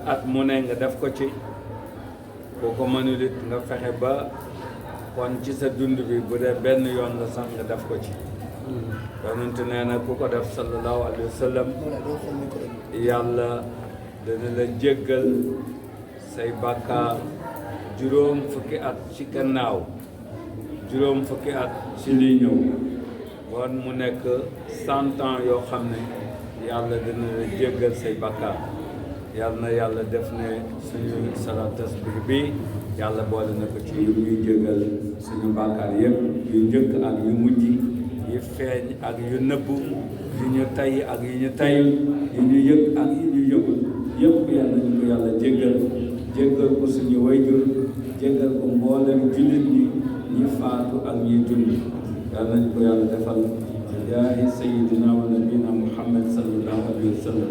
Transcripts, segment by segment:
at mu ne nga def ko ci boo ko mënul it nga fexe ba kon ci sa dund bi bu dee benn yoon la sax nga def ko ci yonent nee na ku ko def sallallahu alayhi wa sallam yàlla dana la jéggal say bàkkaar juróom fukki at ci gannaaw juróom fukki at ci liy ñëw kon mu nekk 100 ans yoo xam ne yàlla dana la jéggal say bàkkaar yàlla na yàlla def ne suñu salaat tasbih bi yàlla boole na ko ci yu ñuy jéggal suñu bàkkaar yëpp yu njëkk ak yu mujj yi feeñ ak yu nëbbu yu ñu tay ak yu ñu tayul yu ñu yëg ak yu ñu yëgul yëpp yàlla ñu ko yàlla jéggal ko suñu wayjur jéggal ko mboolem jullit ñi faatu ak ñi dund yàlla nañu ko yàlla defal jaahi sayyidina wa nabina muhammad sallallahu alayhi wa sallam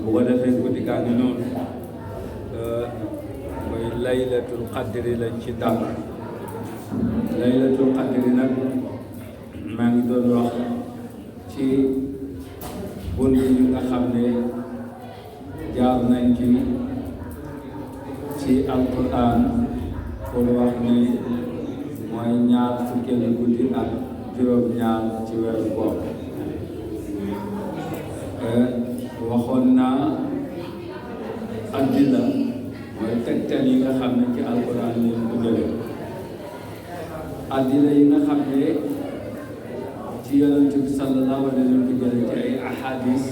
bu ko defee guddi gaa ngi noonu muy laylatul qadri lañ ci dal laylatul qadri nag maa ngi doon wax ci bunt yi nga xam ne jaar nañ ci alquran pour wax ni mooy ñaar fukkeelu guddi ak juróom-ñaar ci weeru koor waxoon naa addila mooy tegtal yi nga xam ne ci alquran lañ ko jëlee addila yi nga xam ne ci yonent bi sallallahu alayhi wa sallam ko jëlee ci ay ahadis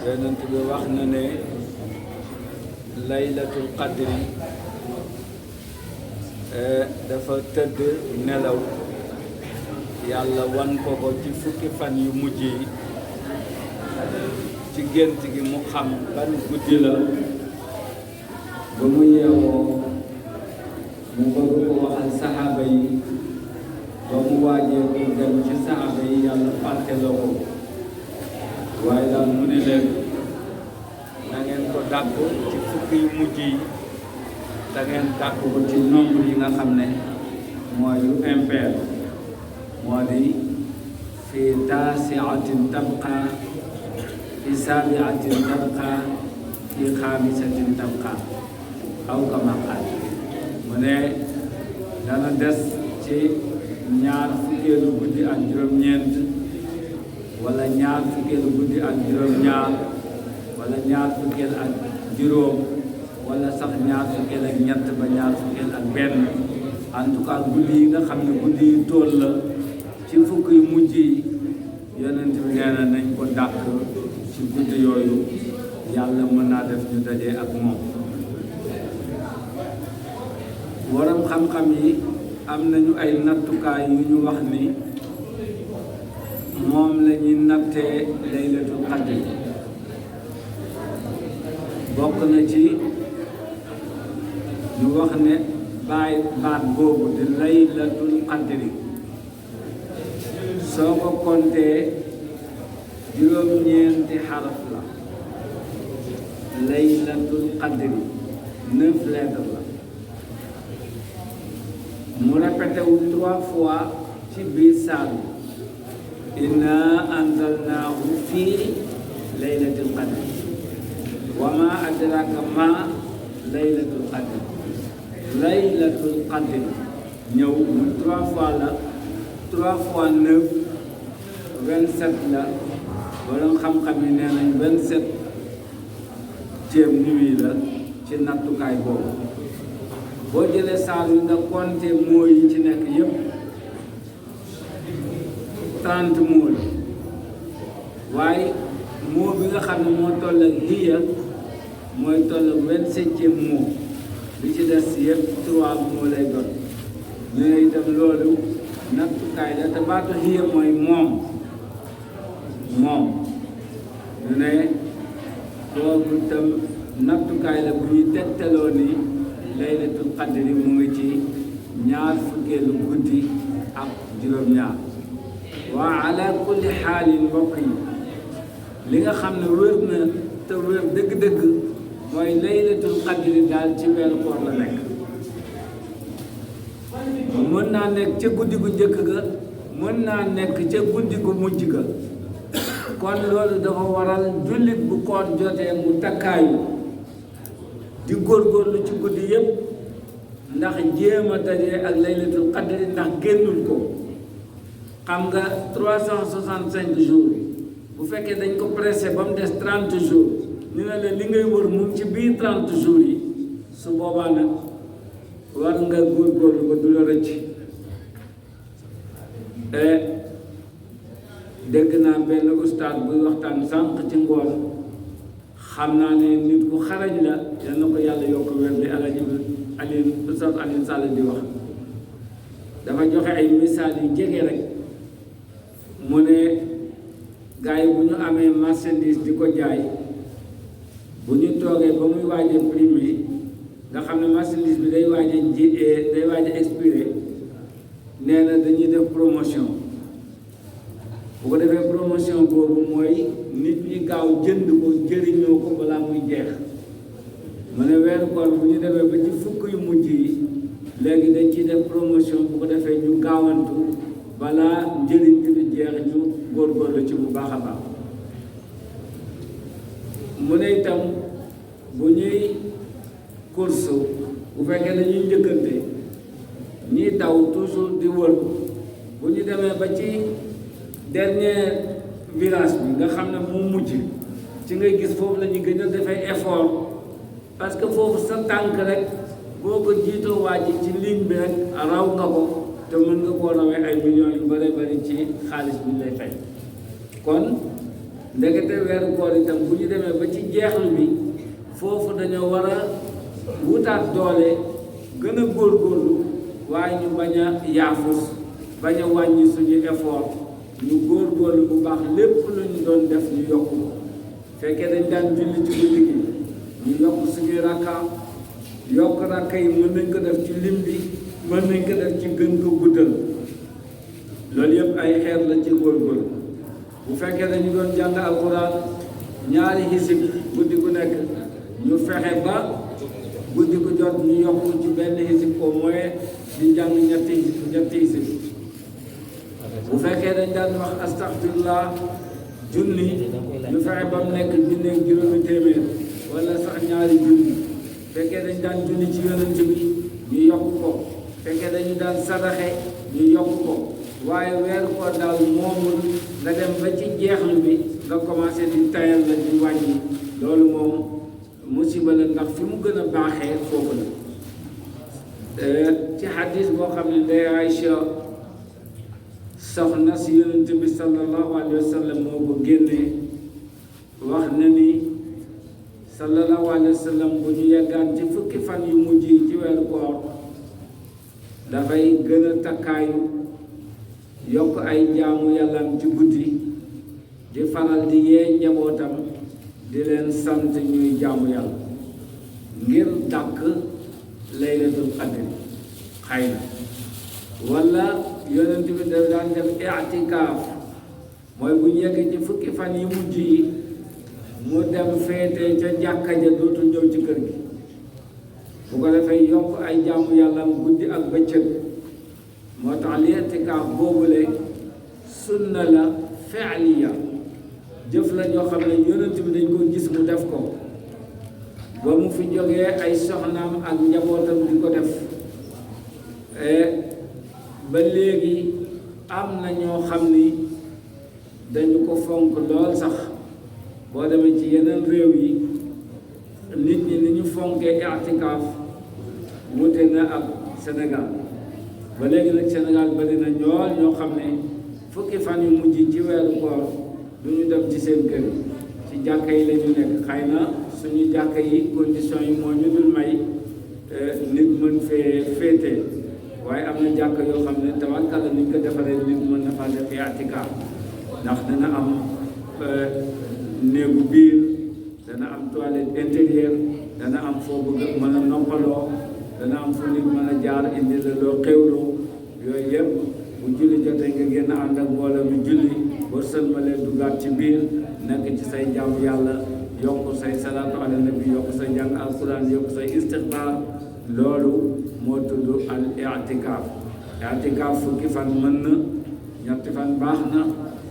yonent bi wax na ne laylatul qadri dafa tëdd nelaw yàlla wan ko ko ci fukki fan yu mujj yi ci gént gi mu xam ban guddi la ba mu yeewoo mu bëgg ko waxal saxaaba yi ba mu waajee pour dem ci saxaaba yi yàlla fàtte la ko waaye daal mu ne leen na ngeen ko dàkk ci fukki yu mujj yi da ngeen dàkk ko ci nombre yi nga xam ne mooy yu impair moo di fi taasiatin tabqa fi saabiatin tabqa fi xaamisatin tabqa aw kama qaal mu ne dana des ci ñaar fukkeelu guddi ak juróom-ñeent wala ñaar fukkeelu guddi ak juróom-ñaar wala ñaar fukkeel ak juróom wala sax ñaar fukkeel ak ñett ba ñaar fukkeel ak benn en tout cas guddi yi nga xam ne guddi yu tool la ci fukk yu mujj yi yonent bi nee na nañ ko dàq ci guddi yooyu yàlla mën naa def ñu dajee ak moom waram xam-xam yi am nañu ay nattukaay yu ñu wax ni moom la ñuy nattee laylatul qadr bokk na ci ñu wax ne baat boobu di laylatul qadri soo ko kontee juróom-ñeenti xaraf la laylatul qadri 9 lettres la mu répété wu 3 fois ci biir saar bi inna anzalnaahu fii laylatul qadri wa ma adraka ma laylatul qadri laylatul qadri ñëw mu 3 fois la 3 fois 9 27 la wala xam-xam yi nee nañ 27e nuit la ci nattukaay boobu boo jëlee saar yi nga compté moo yi ci nekk yëpp 30 moo la waaye moo bi nga xam ne moo toll ak hiya mooy toll ak 27e moo li ci des yëpp 3 moo lay doon ñu ne itam loolu nattukaay la te baatu hiya mooy moom ñu ne kooku itam nattukaay la bu ñuy tegtaloo ni laylatul qadri mu ngi ci ñaar fukkeelu guddi ak juróom-ñaar waa ala kulli xaalin mbokk yi li nga xam ne wér na te wér dëgg-dëgg mooy laylatul qadri daal ci weeru koor la nekk mën naa nekk ca guddi gu njëkk ga mën naa nekk ca guddi gu mujj ga kon loolu dafa waral jullit bu koor jotee mu takkaayu di góorgóorlu ci guddi yépp ndax jéem a dajee ak laylatul qadri ndax génnul ko. xam nga 365 jours bu fekkee dañ ko pressé ba mu des 30 jours ñu ne la li ngay wër mu ci biir 30 jours yi su boobaa nag war nga góorgóorlu ba du la rëcc. dégg naa benn ustaad buy waxtaan sànq ci ngoon xam naa ne nit ku xarañ la yal na ko yàlla yokk wér bi Alaaji Ustaad Alioune Sall di wax dafa joxe ay misaal yu jege rek mu ne gars yi bu ñu amee marchandise di ko jaay bu ñu toogee ba muy waaj a primé nga xam ne marchandise bi day waaj a expiré nee na dañuy def promotion bu ko defee promotion boobu mooy nit ñi gaaw jënd ko jëriñoo ko balaa muy jeex mu ne weeru koor bu ñu demee ba ci fukk yu mujj yi léegi dañ ciy def promotion bu ko defee ñu gaawantu balaa njëriñ bi du jeex ñu góorgóorlu ci bu baax a baax. mu ne itam bu ñuy course bu fekkee dañuy njëkkante ñiy daw toujours di wër bu ñu demee ba ci dernier virage bi nga xam ne moo mujj ci ngay gis foofu la ñuy gën a defee effort parce que foofu sa tànk rek boo ko jiitoo waa ji ci ligne bi rek raw nga ko te mën nga koo rawee ay millions yu bare bari ci xaalis bi lay fay. kon ndekete weeru koor itam bu ñu demee ba ci jeexlu bi foofu dañoo war a wutaat doole gën a góorgóorlu waaye ñu bañ a yaafus bañ a wàññi suñu effort ñu góorgóorlu bu baax lépp lu ñu doon def ñu yokk ko fekkee dañ daan julli ci guddi gi ñu yokk suñuy rakka yokk rakka yi mën nañ ko def ci lim bi mën nañ ko def ci gën ko guddal loolu yëpp ay xeer la ci góorgóorlu bu fekkee dañu doon jàng alxuraan ñaari hisib guddi gu nekk ñu fexe ba guddi gu jot ñu yokk ci benn hisib au moins di jàng ñetti hisib bu fekkee dañ daan wax astaghfirullah junni ñu fexe ba mu nekk junni ak juróomi téeméer wala sax ñaari junni fekkee dañ daan junni ci yonent bi ñu yokk ko fekkee dañu daan sadaxe ñu yokk ko waaye weeru koor daal moomul nga dem ba ci jeexlu bi nga commencé di tayal la di wàññi loolu moom musiba la ndax fi mu gën a baaxee foofu la. ci xadis boo xam ne Ndey Aïcha soxna si yonent bi sallallahu alayhi wa sallam moo ko génnee wax na ni sallallahu alayhi wa sallam bu ñu yeggaan ci fukki fan yu mujj yi ci weeru koor dafay gën a takkaayu yokk ay jaamu yàllam ci guddi di faral di yee njabootam di leen sant ñuy jaamu yàlla ngir dàkk laylatul qadr xëy na wala yonent bi daf daan def i'tikaaf mooy bu ñu yeggee ci fukki fan yi mujj yi mu dem féete ca jàkka ja dootul ñëw ci kër gi bu ko defee yokk ay jaamu yàllam guddi ak bëccëg moo tax li i'tikaaf boobule sunna la fi'liya jëf la ñoo xam ne yonent bi dañ ko gis mu def ko ba mu fi jógee ay soxnaam ak njabootam di ko def ba léegi am na ñoo xam ni dañu ko fonk lool sax boo demee ci yeneen réew yi nit ñi ni ñu fonkee i'tikaaf wute na ak Sénégal ba léegi nag Sénégal bari na ñool ñoo xam ne fukki fan yu mujj ci weeru koor du ñu dem ci seen kër ci jàkka yi la ñu nekk xëy na suñu jàkka yi condition yi moo ñu dul may nit mën fee féete waaye am na jàkka yoo xam ne tabarkalla ni ñu ko defaree nit mën na faa def i'tikaaf ndax dana am néegu biir dana am toilette intérieure dana am foo bëgg mën a noppaloo dana am fu nit mën a jaar indi la loo xewloo yooyu yëpp bu julli jotee nga génn ànd ak mbooloo mi julli boo sëlmalee duggaat ci biir nekk ci say jaamu yàlla yokk say salaatu ala nabi yokk say jàng alquran yokk say istixfaar loolu moo tudd al i'tikaaf. i'tikaaf fukki fan mën na ñetti fan baax na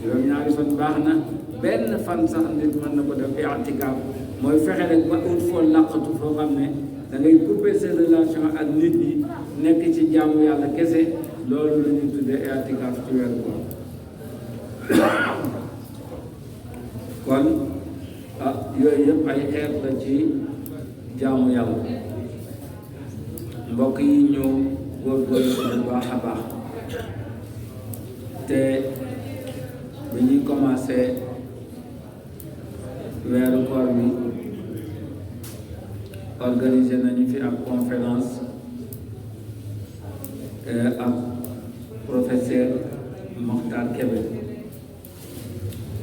juróom-ñaari fan baax na benn fan sax nit mën na ko def i'tikaaf mooy fexe rek ba ut foo làqatu foo xam ne da ngay couper ses relations ak nit ñi nekk ci jaamu yàlla kese loolu la ñuy tuddee i'tikaaf ci weeru koor kon yooyu yëpp ay xeet la ci jaamu yàlla mbokk yi ñu góorgóorlu ko bu baax a baax te bi ñuy commencé weeru koor bi organisé nañu fi ab conférence ak professeur Mokhtar Kébé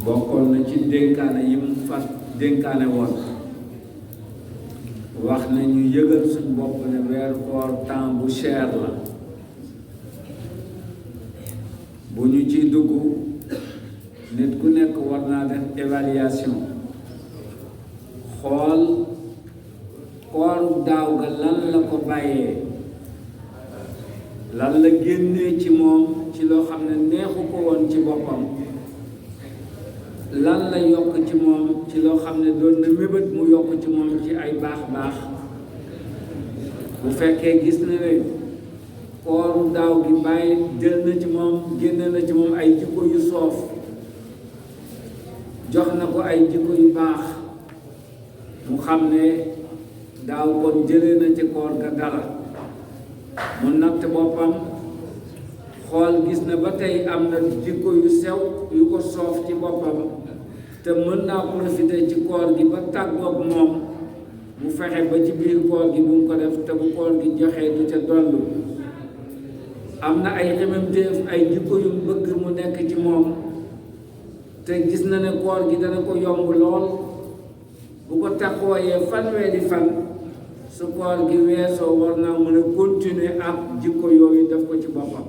bokkoon na ci dénkaane yi mu fat dénkaane woon wax nañu yëgal suñ bopp ne weeru koor temps bu cher la bu ñu ciy dugg nit ku nekk war naa def évaluation xool kooru daaw ga lan la ko bàyyee lan la génnee ci moom ci loo xam ne neexu ko woon ci boppam lan la yokk ci moom ci loo xam ne doon na mébét mu yokk ci moom ci ay baax-baax bu fekkee gis na ne kooru daaw gi bàyyi jël na ci moom génne na ci moom ay jikko yu soof jox na ko ay jikko yu baax mu xam ne daaw kon jëlee na ci koor ga dara mu natt boppam xool gis na ba tey am na jikko yu sew yu ko soof ci boppam te mën naa profiter ci koor gi ba tàggoog moom mu fexe ba ci biir koor gi bu mu ko def te bu koor gi joxee du ca dollu am na ay xememteef ay jikko yu bëgg mu nekk ci moom te gis na ne koor gi dana ko yomb lool bu ko takkooyee fanweeri fan su koor gi weesoo war naa mën a continuer ak jikko yooyu def ko ci boppam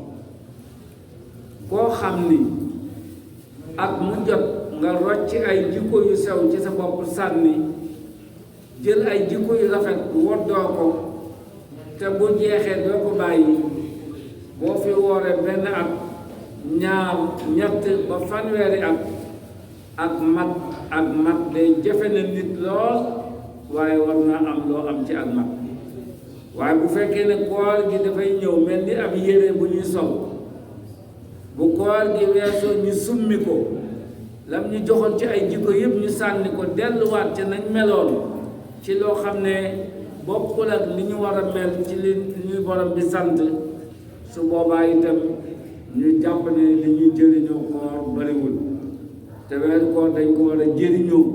koo xam ni ak mu jot nga rocc ay jikko yu sew ci sa bopp sànni jël ay jikko yu rafet woddoo ko te bu jeexee doo ko bàyyi boo fi wooree benn at ñaar ñett ba fanweeri at ak mat day jafe na nit lool waaye war naa am loo am ci ak mat waaye bu fekkee ne koor gi dafay ñëw mel ni ab yére bu ñuy sol bu koor gi weesoo ñu summi ko lam ñu joxoon ci ay jikko yëpp ñu sànni ko delluwaat ci nañ meloon ci loo xam ne bokkul ak li ñu war a mel ci li ñuy borom bi sant su boobaa itam ñu jàpp ne li ñuy jëriñoo koor bariwul te weeru koor dañ ko war a jëriñoo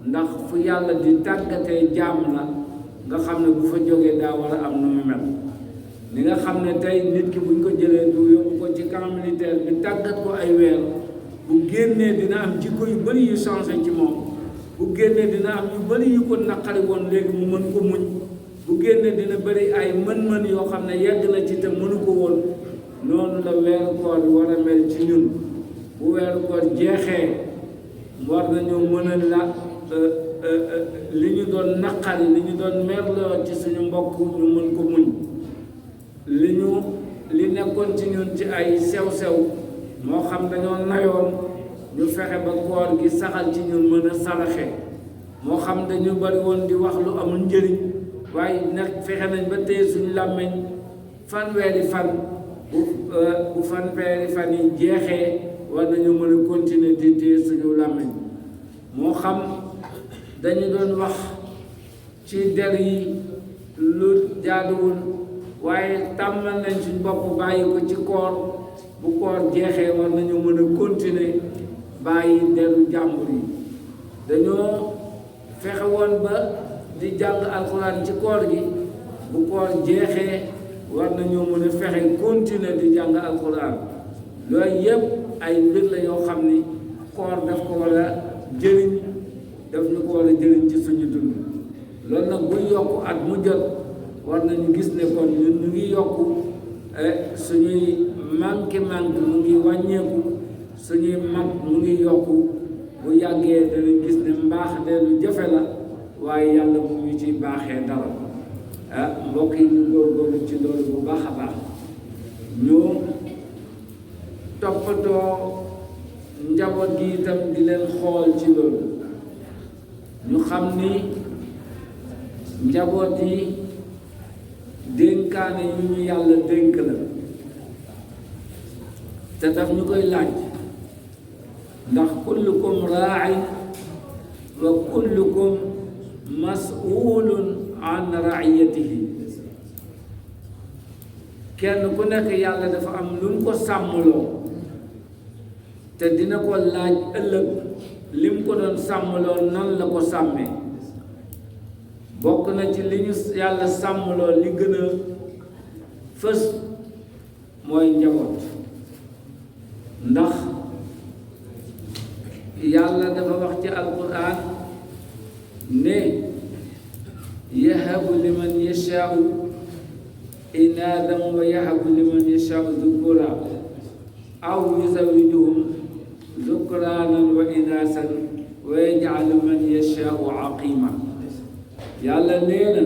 ndax fu yàlla di tàggatee jaam la nga xam ne bu fa jógee daa war a am nu mu mel ni nga xam ne tey nit ki buñ ko jëlee du yóbbu ko ci camp militaire bi tàggat ko ay weer bu génnee dina am jikko yu bari yu changé ci moom bu génnee dina am yu bari yu ko naqari woon léegi mu mën ko muñ bu génnee dina bari ay mën-mën yoo xam ne yegg na ci te mënu ko woon noonu la weeru koor bi war a mel ci ñun bu weeru koor jeexee war nañoo mën a la li ñu doon naqari li ñu doon merloo ci suñu mbokk ñu mën ko muñ li nekkoon ci ñun ci ay sew-sew moo xam dañoo nayoon ñu fexe ba koor gi saxal ci ñun mën a saraxe moo xam dañu bari woon di wax lu amul njëriñ waaye nag fexe nañ ba téye suñu làmmiñ fanweeri fan bu fanweeri fan yi jeexee war nañu mën a continuer di téye suñu làmmiñ moo xam dañu doon wax ci der yi lu jaaduwul waaye tàmmal nañ suñ bopp bàyyi ko ci koor bu koor jeexee war nañu mën a continuer bàyyi deru jàmbur yi dañoo fexe woon ba di jàng alxuraan ci koor gi bu koor jeexee war nañoo mën a fexe continuer di jàng alxuraan loolu yëpp ay mbir la yoo xam ni koor daf ko war a jëriñ daf ñu ko war a jëriñ ci suñu dund loolu nag buy yokk at mu jot war nañu gis ne kon ñun ñu ngi yokk suñuy manqué mu ngi wàññeeku suñuy mag mu ngi yokku bu yàggee dana gis ne mbaax de lu jafe la waaye yàlla mu ngi ci baaxee dara mbokk yi ñu góorgóorlu ci loolu bu baax a baax ñu toppatoo njaboot gi itam di leen xool ci loolu ñu xam ni njaboot yi dénkaane yu ñu yàlla dénk la te daf ñu koy laaj ndax kullukum raa'in wa kullukum mas'ulun an ra'iyatihi kenn ku nekk yàlla dafa am lu mu ko sàmmloo te dina ko laaj ëllëg lim ko doon sàmmloo nan la ko sàmmee bokk na ci li ñu yàlla sàmmloo li gën a fës mooy njaboot ndax yàlla dafa wax ci alquran ne yahabu liman yashaau inaadan wa yahabu liman yashaau dhukura aw yuzawijuhum dhukraanan wa inaasan wa yaj'alu man yashaau aqima yàlla nee na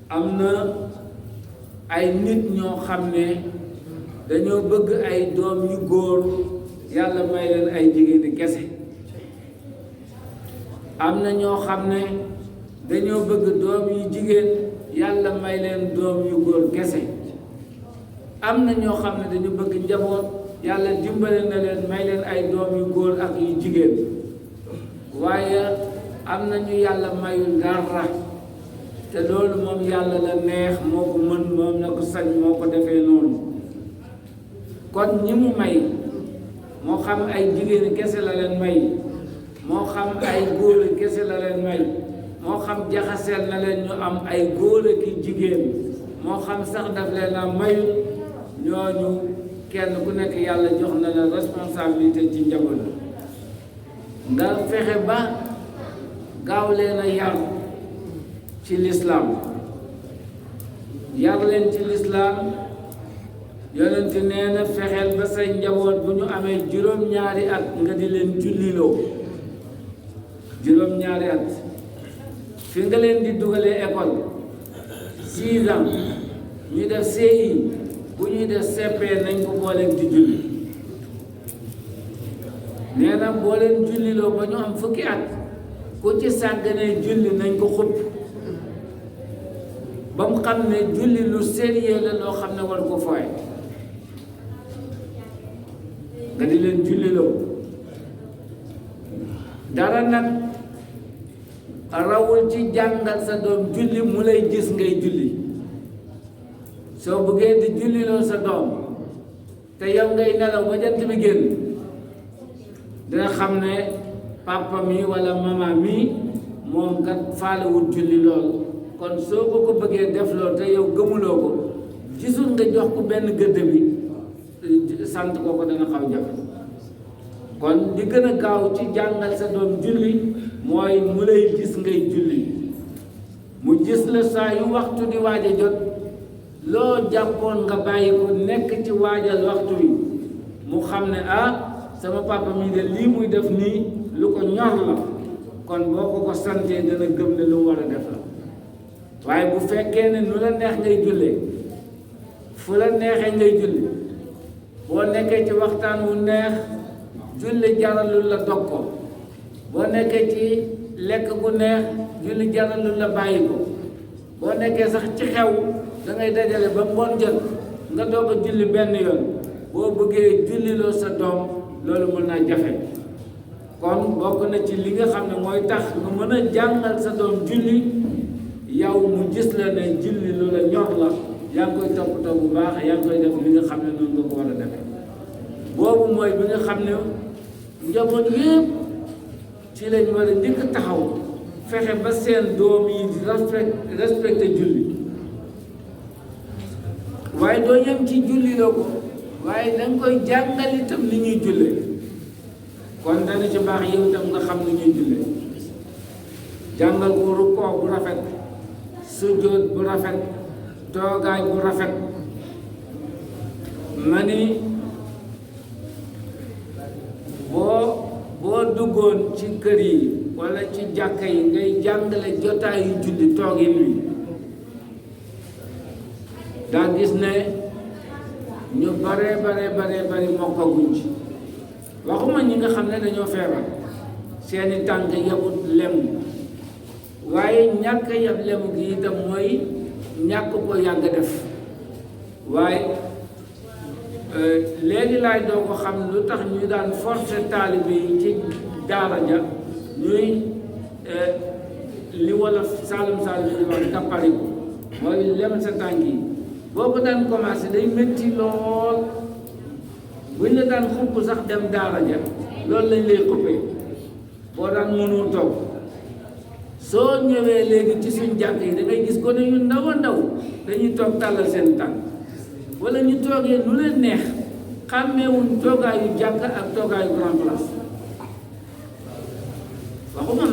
am na ay nit ñoo xam ne dañoo bëgg ay doom yu góor yàlla may leen ay jigéeni kese am na ñoo xam ne dañoo bëgg doom yu jigéen yàlla may leen doom yu góor kese am na ñoo xam ne dañu bëgg njaboot yàlla dimbale na leen may leen ay doom yu góor ak yu jigéen waaye am na ñu yàlla mayul dara te loolu moom yàlla la neex moo ko mën moom na ko sañ moo ko defee noonu kon ñi mu may moo xam ay jigéeni kese la leen may moo xam ay góor kese la leen may moo xam jaxaseel na leen ñu am ay góor ki jigéen moo xam sax daf leen a mayul ñooñu kenn ku nekk yàlla jox na la responsabilité ci njaboot nga fexe ba gaaw leen a yar ci lislaam yar leen ci lislaam yonent nee na fexeel ba say njaboot bu ñu amee juróom-ñaari at nga di leen julliloo juróom-ñaari at fi nga leen di dugalee école 6 ans ñu def CI bu ñuy def CP nañ ko booleen di julli nee na boo leen julliloo ba ñu am fukki at ku ci sàgganee julli nañ ko xupp ba mu xam ne julli lu sérieux la loo xam ne war ko fooye nga di leen julliloo dara nag rawul ci jàngal sa doom julli mu lay gis ngay julli soo bëggee di julliloo sa doom te yow ngay nelaw ba jant bi génn dina xam ne papa mi wala mama mi moom kat faalewul julli lool kon soo ko bëggee def lool te yow gëmuloo ko gisul nga jox ko benn gëdd bi sant ko dana xaw jafe kon li gën a gaaw ci jàngal sa doom julli mooy mu lay gis ngay julli mu gis la saa yu waxtu di waaj a jot loo jàppoon nga bàyyi ko nekk ci waajal waxtu wi mu xam ne sama papa mii de lii muy def nii lu ko ñor la kon boo ko santee dana gëm ne lu mu war a def la waaye bu fekkee ne nu la neex ngay jullee fu la neexee ngay julli boo nekkee ci waxtaan wu neex julli jaralul la dog ko boo nekkee ci lekk gu neex julli jaralul la bàyyi ko boo nekkee sax ci xew da ngay dajale ba ngoon jot nga doog a julli benn yoon boo bëggee julliloo sa doom loolu mën naa jafe kon bokk na ci li nga xam ne mooy tax nga mën a jàngal sa doom julli yow mu gis la ne julli lu la ñor la yaa ngi koy toppatoo bu baax yaa ngi koy def li nga xam ne noonu nga ko war a defee boobu mooy bi nga xam ne njaboot yépp ci lañ war a njëkk taxaw fexe ba seen doom yi di respecté julli waaye doo yem ci julli loo ko waaye danga koy jàngal itam ni ñuy jullee kon dana ci baax yow itam nga xam ni ñuy jullee jàngal ko rukkoo bu rafet sujjóot bu rafet toogaay bu rafet ma ni boo duggoon ci kër yi walla ci jàkka yi ngay jàngale jotaayu julli toogin wi daa gis ne ñu bare mokkaguñ ci waxuma ñi nga xam ne dañoo feebar seeni tànk yabut lemu waaye ñàkk yab lemu gi itam mooy ñàkk ko yàgg def waaye léegi laay doo ko xam lu tax ñu daan forcer taalibe yi ci daara ja ñuy li wala saalum di wax kappari ko mooy lem sa tànk yi boo ko daan commencé day métti lool buñ la daan xupp sax dem daara ja loolu lañ lay xuppee boo daan mënul toog soo ñëwee léegi ci suñ jàkk yi da ngay gis ko ne yu ndaw a ndaw dañuy toog tàllal seen tànk wala ñu toogee lu leen neex xàmmeewuñ toogaayu jàkk ak toogaayu grand place waxuma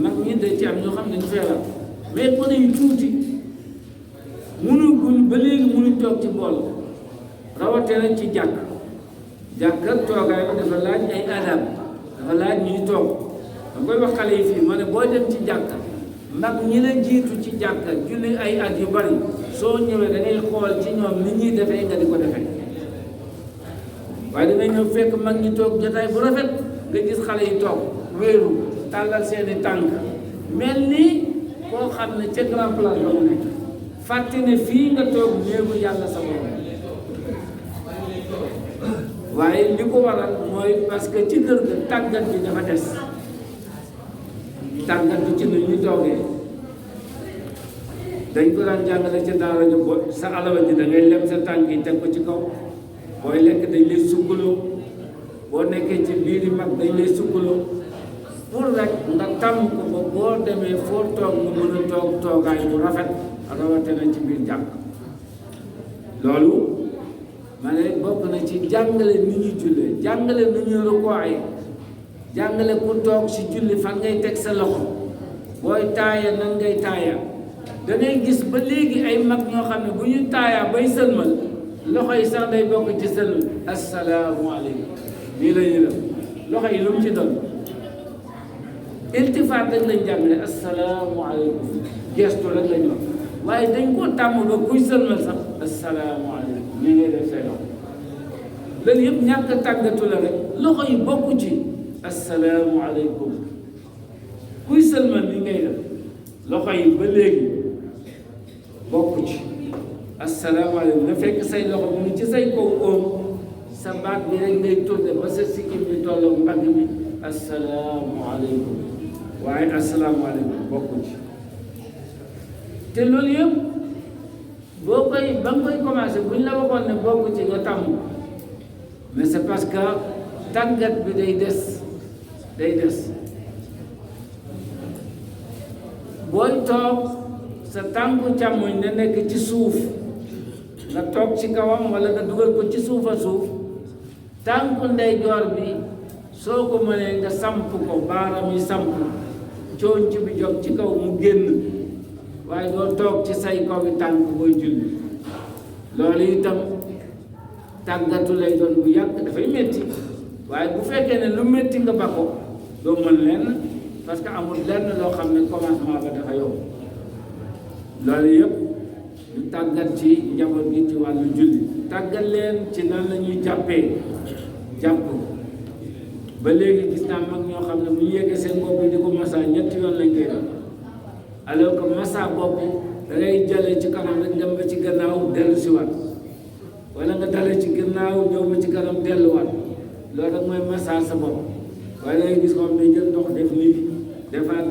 mag ñi de ci am ñoo xam ne dañu feebar mais ko ne yu tuuti mënuñ ba léegi mënuñ toog ci mbool rawatina ci jàkk toogaay bi dafa laaj ay adab dafa laaj ñuy toog da koy wax xale yi fii ma ne booy dem ci jàkk mag ñi la jiitu ci jàkk julli ay at yu bari soo ñëwee da ngay xool ci ñoom ni ñuy defee nga di ko defee waaye dangay ñëw fekk mag ñi toog jotaay bu rafet nga gis xale yi toog wéeru tàllal seeni tànk mel ni koo xam ne ca grand place ba mu nekk fàtte ne fii nga toog néegu yàlla sa borom waaye li ko waral mooy parce que ci kër ga tàggat bi dafa des tàggat bi ci nu ñu toogee dañ ko daan jàngale ca daara ja bo sa alawa ji da ngay lem sa tànk yi teg ko ci kaw booy lekk dañ lay sukkaloo boo nekkee ci biiri mag dañ lay sukkaloo pour rek nga tàmm ko ba boo demee foo toog nga mën a toog toogaay bu rafet rawatina ci biir jàkk loolu ma ne bokk na ci jàngale ni ñuy jullee jàngale ni ñuy rukkooyee jàngale ku toog si julli fan ngay teg sa loxo booy taaya nan ngay taaya da ngay gis ba léegi ay mag ñoo xam ne bu ñu taayaa bay sëlmal loxo yi sax day bokk ci sëlmal asalaamualeykum nii la ñuy def loxo yi lu mu ci doon iltifaat rek lañ jàngale asalaamualeykum gestu rek lañ wax waaye dañ koo tàmm ba kuy sëlmal sax asalaamualeykum nii ngay def say loxo loolu yëpp ñàkk tàggatu la rek loxo yi bokku ci asalaamualeykum kuy sëlmal ni ngay def loxo yi ba léegi bokku ci asalaamaaleykum na fekk say loxo mu ci say kaw óom sa baat bi rek ngay tourné ba sa sikkim bi tolloo mbagg mi asalaamualeykum waaye asalaamualeykum bokku ci te loolu yëpp boo koy ba nga koy commencé buñ la waxoon ne bokku ci nga tàmm mais c'est parce que tàggat bi day des booy toog sa tànku càmmoñ na nekk ci suuf nga toog ci kawam wala nga dugal ko ci suuf a suuf tànku ndeyjoor bi soo ko mënee nga samp ko baaram yi samp conc bi jóg ci kaw mu génn waaye doo toog ci say kaw yi tànk booy julli loolu itam tàggatu lay doon bu yàgg dafay métti waaye bu fekkee ne lu métti nga ba ko doo mën lenn parce que amul lenn loo xam ne commencement ba dafa yomb loolu yëpp ñu tàggat ci njaboot gi ci wàllu julli tàggat leen ci nan la ñuy jàpp ba léegi gis naa mag ñoo xam ne bu ñu yeggee seen bopp di ko massa ñetti yoon lañ koy def alors que massa bopp da ngay jëlee ci kanam rek dem ba ci gannaaw dellu si waat wala nga dalee ci gannaaw ñëw ba ci kanam delluwaat loolu rek mooy massa sa bopp waaye da ngay gis moom day jël ndox def nii defaat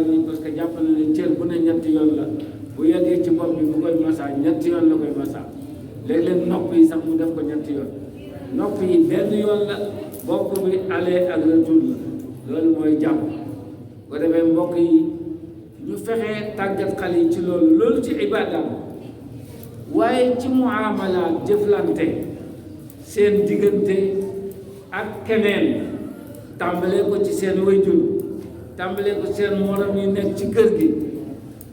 nii parce que jàpp na ne cër bu ne ñetti yoon la bu yeggee ci bopp bi bu koy massa ñetti yoon la koy massa léeg-léeg nopp yi sax mu def ko ñetti yoon nopp yi benn yoon la bopp bi aller ak retour la loolu mooy jàpp ko defee mbokk yi ñu fexee tàggat xale yi ci loolu ci ibaadaam waaye ci muamalaat jëflante seen diggante ak keneen tàmbalee ko ci seen wayjur tàmbalee ko seen morom yi nekk ci kër gi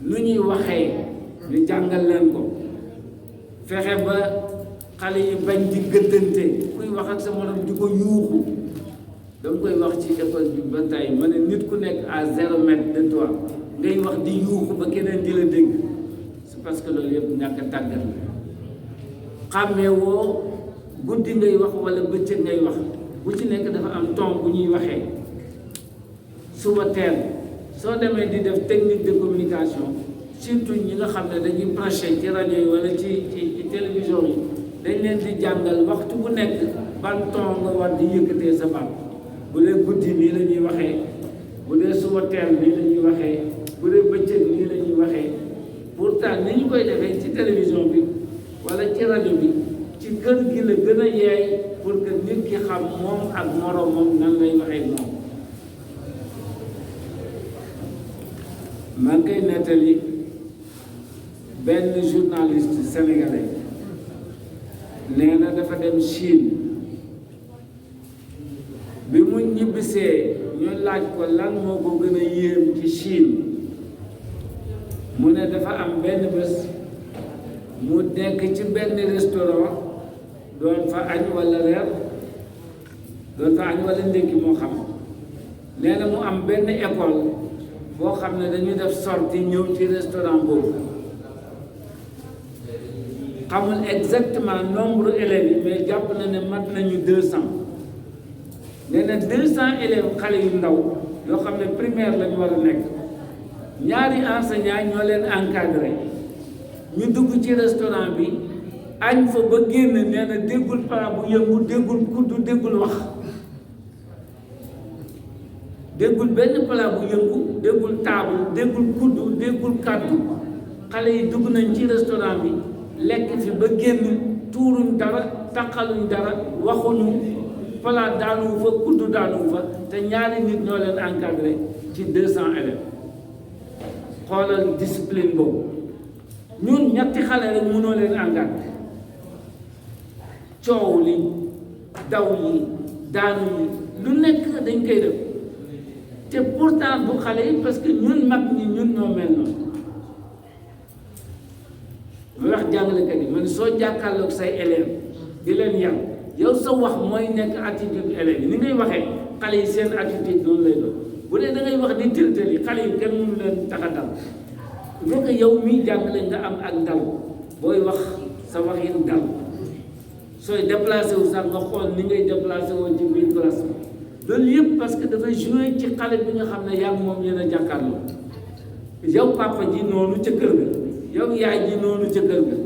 nu ñuy waxee ñu jàngal leen ko fexe ba xale yi bañ di gëddante kuy wax ak sa morom di ko yuuxu danga koy wax ci école bi ba tey ma ne nit ku nekk à 0 mètre de toi ngay wax di yuuxu ba keneen di la dégg c'est parce que loolu yëpp ñàkk a tàggat la xàmmee woo guddi ngay wax wala bëccëg ngay wax bu ci nekk dafa am ton bu ñuy waxee suba teel soo demee di def technique de communication surtout ñi nga xam ne dañuy branché ci rajo yi wala ci télévision yi dañ leen di jàngal waxtu bu nekk ban ton nga war di yëkkatee sa baat bu dee guddi nii la ñuy waxee bu dee suba teel nii la ñuy waxee bu dee bëccëg nii la ñuy waxee pourtant ni ñu koy defee ci télévision bi wala ci rajo bi ci kër gi la gën a yeey pour que nit ki xam moom ak moroomam nan lay waxee moom. maa ngi koy nettali benn journaliste sénégalais nee na dafa dem Chine bi mu ñibbisee ñu laaj ko lan moo ko gën a yéem ci Chine mu ne dafa am benn bés mu nekk ci benn restaurant doon fa añ walla reer doon fa añ walla ndékki moo xam nee na mu am benn école boo xam ne dañuy def sortie ñëw ci restaurant boobu xamul exactement nombre élèves yi mais jàpp na ne mat nañu 200 nee na 200 élèves xale yu ndaw yoo xam ne primaire lañu war a nekk ñaari enseignant ñoo leen encadré ñu dugg ci restaurant bi añ fa ba génn nee na déggul plat bu yëngu déggul kuddu déggul wax déggul benn plat bu yëngu déggul table déggul kuddu déggul kàddu xale yi dugg nañ ci restaurant bi lekk fi ba génn tuuruñ dara taqaluñ dara waxuñu plat daanuwu fa kuddu daanuwu fa te ñaari nit ñoo leen encadré ci 200 élèves xoolal discipline boobu ñun ñetti xale rek mënoo leen encadré coow li daw yi daanu yi lu nekk dañ koy def te pourtant bu xale yi parce que ñun mag ñi ñun ñoo mel noonu muy wax jàngalekat yi man soo jàkkaarloog say élèves di leen yar yow sa wax mooy nekk attitude élèves yi ni ngay waxee xale yi seen attitude noonu lay doon bu dee da ngay wax di tërtël yi xale yi kenn mënu leen tax a dal il faut que yow miy jàngale nga am ak dal booy wax sa wax yi dal sooy déplacé wu sax nga xool ni ngay déplacé woo ci biir classe bi loolu yëpp parce que dafay joué ci xale bi nga xam ne yaa ngi moom yéen a jàkkaarloo yow papa ji noonu ca kër ga yow yaay ji noonu ca kër ga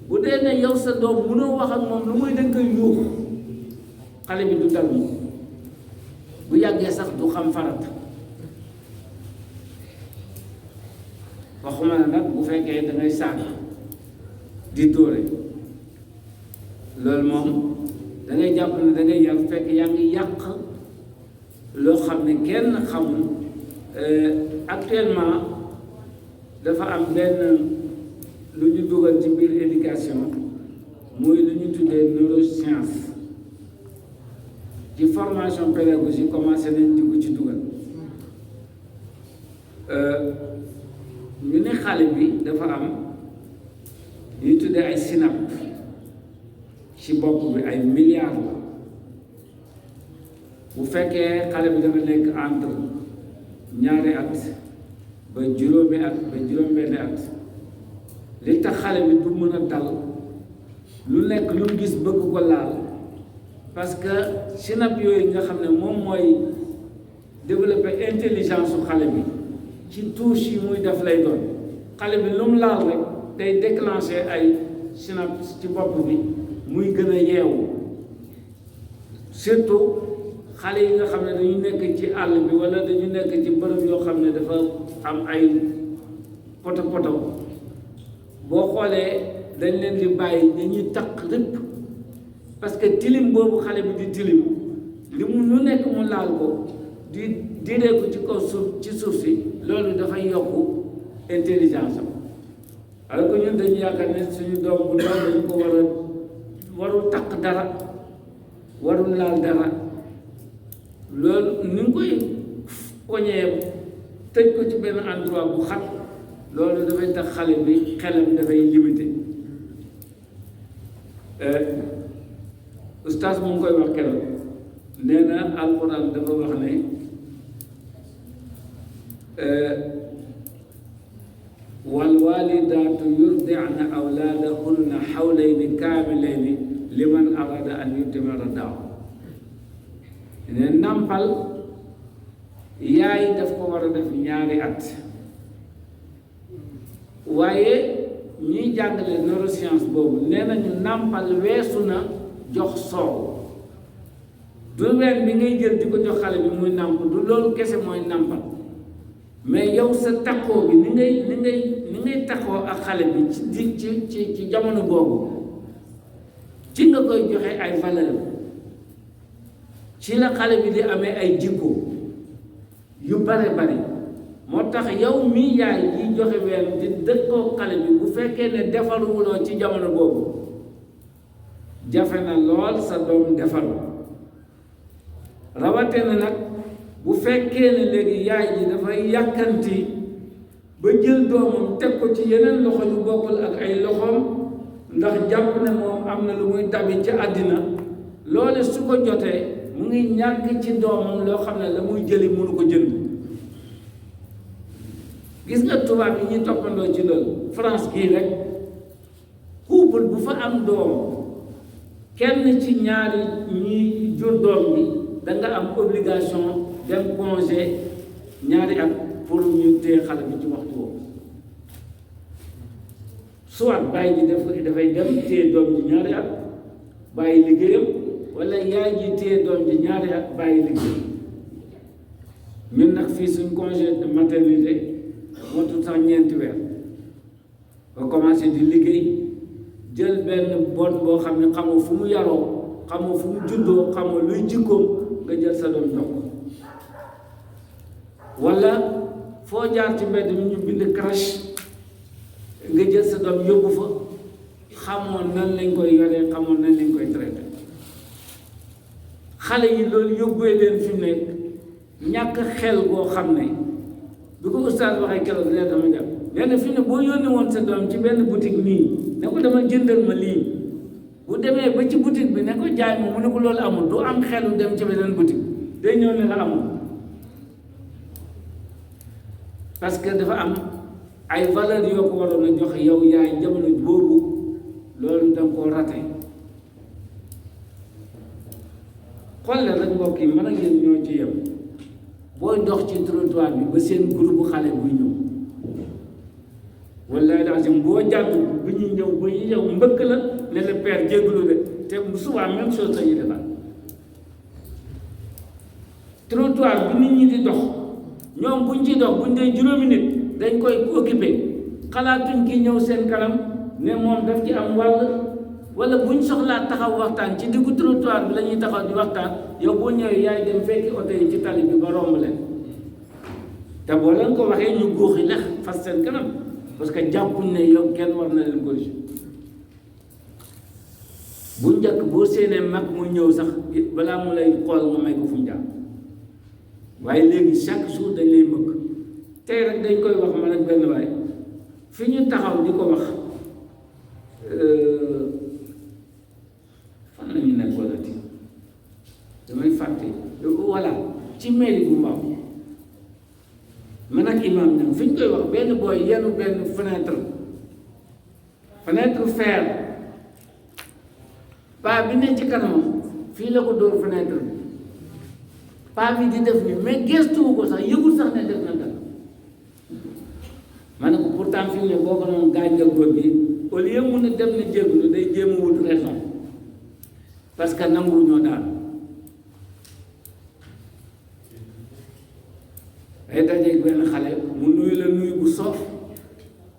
bu dee ne yow sa doom mënoo wax ak moom lu muy dañ koy yuux xale bi du dal moom bu yàggee sax du xam farata waxuma la nag bu fekkee da ngay saaga di dóore loolu moom da ngay jàpp ne da ngay yar fekk yaa ngi yàq loo xam ne kenn xamul actuellement dafa am benn lu ñu dugal ci biir éducation muy lu ñu tuddee neuroscience ci formation pédagogique commencé nañ di ko ci dugal ñu ne xale bi dafa am ñu tuddee ay synapse ci bopp bi ay milliards la bu fekkee xale bi dafa nekk entre ñaari at ba juróomi at ba juróom-benni at li tax xale bi du mën a dal lu nekk lu mu gis bëgg ko laal parce que synapse yooyu nga xam ne moom mooy développer intelligence su xale bi ci touche yi muy def lay doon xale bi lu mu laal rek day déclencher ay synapse ci bopp bi muy gën a yeewu surtout xale yi nga xam ne dañu nekk ci àll bi wala dañu nekk ci bërëb yoo xam ne dafa am ay poto poto boo xoolee dañ leen di bàyyi dañuy takk rëpp parce que tilim boobu xale bi di tilim li mu lu nekk mu laal ko di diree ko ci kaw suuf ci suuf si loolu dafay yokku intelligence am alors que ñun dañu yaakaar ne suñu doom bu ndaw dañu ko warul takk dara warul laal dara loolu ni nga koy poñee tëj ko ci benn endroit bu xat loolu dafay tax xale bi xelam dafay limité ustaas mu ngi koy wax keroog nee na alxuraan dafa wax ne wal walidaatu yurdi'na awlaadahunna hawlayni kaamilayni liman arada an yutimma radaa'a ne nàmpal yaay daf ko war a def 2 at waaye ñuy jàngale neuroscience boobu nee nañu nàmpal weesu na jox soow du ween bi ngay jël di ko jox xale bi muy nàmp du loolu kese mooy nàmpal mais yow sa takkoo bi ni ngay takkoo ak xale bi ci jamono boobu ci nga koy joxe ay valeur ci la xale bi di amee ay jikko yu bare bare moo tax yow mii yaay yi joxe ween di dëkkoo xale bi bu fekkee ne defaruwuloo ci jamono boobu jafe na lool sa doom defaru rawate na nag bu fekkee ne léegi yaay ji dafay yàkkanti ba jël doomam teg ko ci yeneen loxo yu bokkul ak ay loxoom ndax jàpp ne moom am na lu muy tabi ci àddina loole su ko jotee mu ngi ñàkk ci doomam loo xam ne la muy jëli mënu ko jënd gis nga tubaab yi ñuy toppandoo ci loolu France gii rek couple bu fa am doom kenn ci ñaari ñi jur doom bi da nga am obligation dem congé 2 at pour ñu téye xale bi ci waxtu woowu soit bàyyi ji dafay dem téye doom ji 2 at bàyyi liggéeyam wala yaay ji téye doom ji 2 at bàyyi liggéeyam ñun nag fii suñ congé de maternité motul sax 4 weer ba commencé di liggéey jël benn bon boo xam ne xamoo fu mu yaroo xamoo fu mu juddoo xamoo luy jikkoom nga jël sa doom jox ko wala foo jaar ci mbedd mi ñu bind crèche nga jël sa doom yóbbu fa xamoon nan lañ koy yoree xamoon nan lañ koy traité xale yi loolu yóbbee leen fi mu nekk ñàkk xel boo xam ne bi ko ustaas waxee keroog rek dama jàpp nee na fi ne boo yónni woon sa doom ci benn boutique nii ne ko dama jëndal ma lii bu demee ba ci boutique bi ne ko jaay ma mu ne ko loolu amul du am xelu dem ci beneen boutique day ñëw ne la amul parce que dafa am ay valeur yoo ko waroon a jox yow yaay jamono boobu loolu danga koo raté xool la rek mbokk yi mën a ngeen ñoo ci yem booy dox ci trottoir bi ba seen groupe xale buy ñëw wallaay daal boo jàdd bi ñuy ñëw ba ñu ñëw mbëkk la ne la père jégalu de te souvent même chose la ñuy defaat trottoir bi nit ñi di dox ñoom buñ ci dox buñ dee 5 nit dañ koy occupé xalaatuñ ki ñëw seen kanam ne moom daf ci am wàll wala buñ soxlaa taxaw waxtaan ci diggu trottoir bi la ñuy taxaw di waxtaan yow boo ñëwee yaay dem fekki oto yi ci tali bi ba romb leen te boo leen ko waxee ñu góoxi lex fas seen kanam parce que jàppuñ ne yow kenn war na leen corriger bu njëkk boo séenee mag mu ñëw sax balaa mu lay xool nga may ko fu mu jàpp waaye léegi chaque jour dañ lay mëkk tey rek dañ koy wax man ak benn waay fi ñu taxaw di ko wax fan la ñu nekk wala ti damay fàtte voilà ci mairie bu Mbao man ak imam ñam fi ñu koy wax benn booy yenu benn fenêtre fer paa bi ne ci kanamam fii la ko dóor fenêtre bi paa bi di def ni mais gestuwu ko sax yëgul sax ne def na dara ma ne ko pourtant fi mu ne boo ko noonu gaañ nga góor gi au lieu mun a dem na jégalu day jéem a wut raison parce que nangu ñoo daal day dajeeg benn xale mu nuyu la nuyu bu soof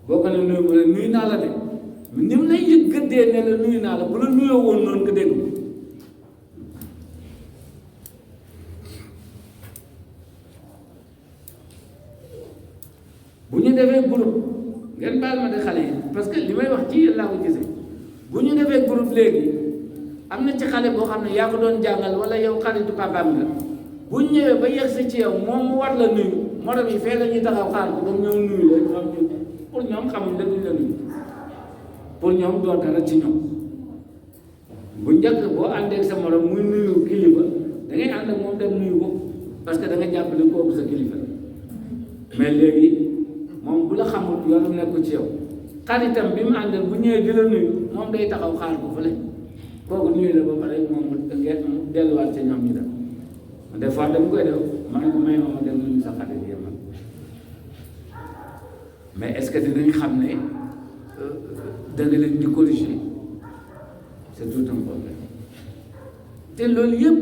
boo ko ne nuyu mu ne nuyu naa la de ni mu lay yëg gëddee ne la nuyu naa la bu la nuyoo woon noonu nga dégg bu ñu defee groupe ngeen baal ma de xale yi parce que li may wax ci yéen laa ko gisee bu ñu defee groupe léegi am na ci xale boo xam ne yaa ko doon jàngal wala yow xaritu papaam nga bu ñu ñëwee ba yegg ci yow moom mu war la nuyu morom yi fee la ñuy taxaw xaar ko ba ñëw nuyu la ñoom ñu pour ñoom xamuñ la duñ la nuyu pour ñoom doo dara ci ñoom bu njëkk boo àndeeg sa morom muy nuyu kilifa da ngay ànd ak moom dem nuyu ko parce que da nga jàppale kooku sa kilifa mais léegi moom bu la xamul yoonam nekk ci yow xaritam bi mu àndal bu ñëwee di la nuyu moom day taxaw xaar ko fële kooku nuyu la ba pare moom ngeen delluwaat ca ñoom ñu dem des fois dama koy def ma ne ko may ma dem nuyu sa xarit yi man mais est-ce que dinañ xam ne da nga leen di corriger c'est tout un problème te loolu yëpp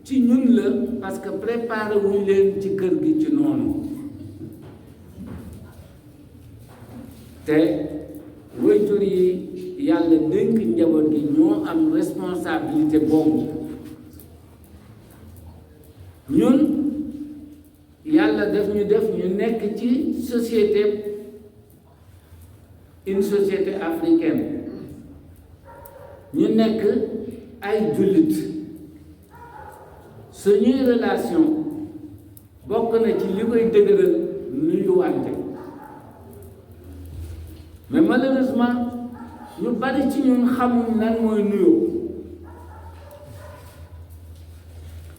ci ñun la parce que préparé wuñ leen ci kër gi ci noonu te waajur yi yàlla dénk njaboot gi ñoo am responsabilité boobu ñun yàlla def ñu nekk ci société une société africaine ñu nekk ay jullit suñuy relation bokk na ci li koy dëgëral nuyuwante mais malheureusement ñu bari ci ñun xamuñ lan mooy nuyoo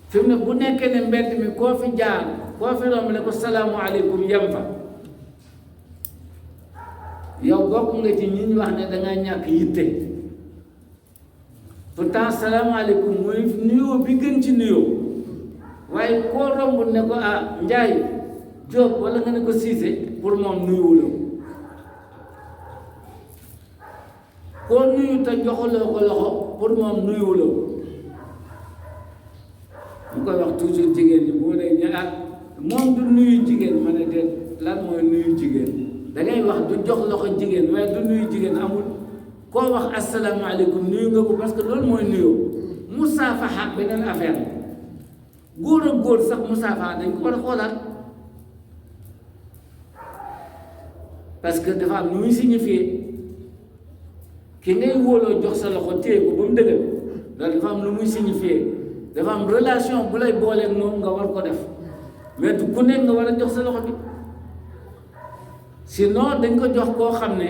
fi mu ne bu nekkee ne mbedd mi koo fi jaar koo fi romb ne ko salaamualeykum yem fa yow bokk nga ci ñi ñu wax ne dangaa ñàkk yitte pourtant salaamaaleykum mooy nuyoo bi gën ci nuyoo waaye koo romb ne ko Njaay Jóob wala nga ne ko Siise pour moom nuyuwuloo koo nuyu te joxuloo ko loxo pour moom nuyuwuloo mu koy wax toujours jigéen ñi boo dee ñu moom du nuyu jigéen ma ne déet lan mooy nuyu jigéen da ngay wax du jox loxo jigéen waaye du nuyu jigéen amul koo wax asalaamaaleykum nuyu nga ko parce que loolu mooy nuyoo musaafaha beneen affaire la góor ak góor sax musaafaha dañ ko war a xoolaat parce que dafa am nu muy signifié ki ngay wóoloo jox sa loxo téye ko ba mu dëgër loolu dafa am lu muy signifié dafa am relation bu lay booleeg moom nga war ko def mais du ku nekk nga war a jox sa loxo bi sinon dañ ko jox koo xam ne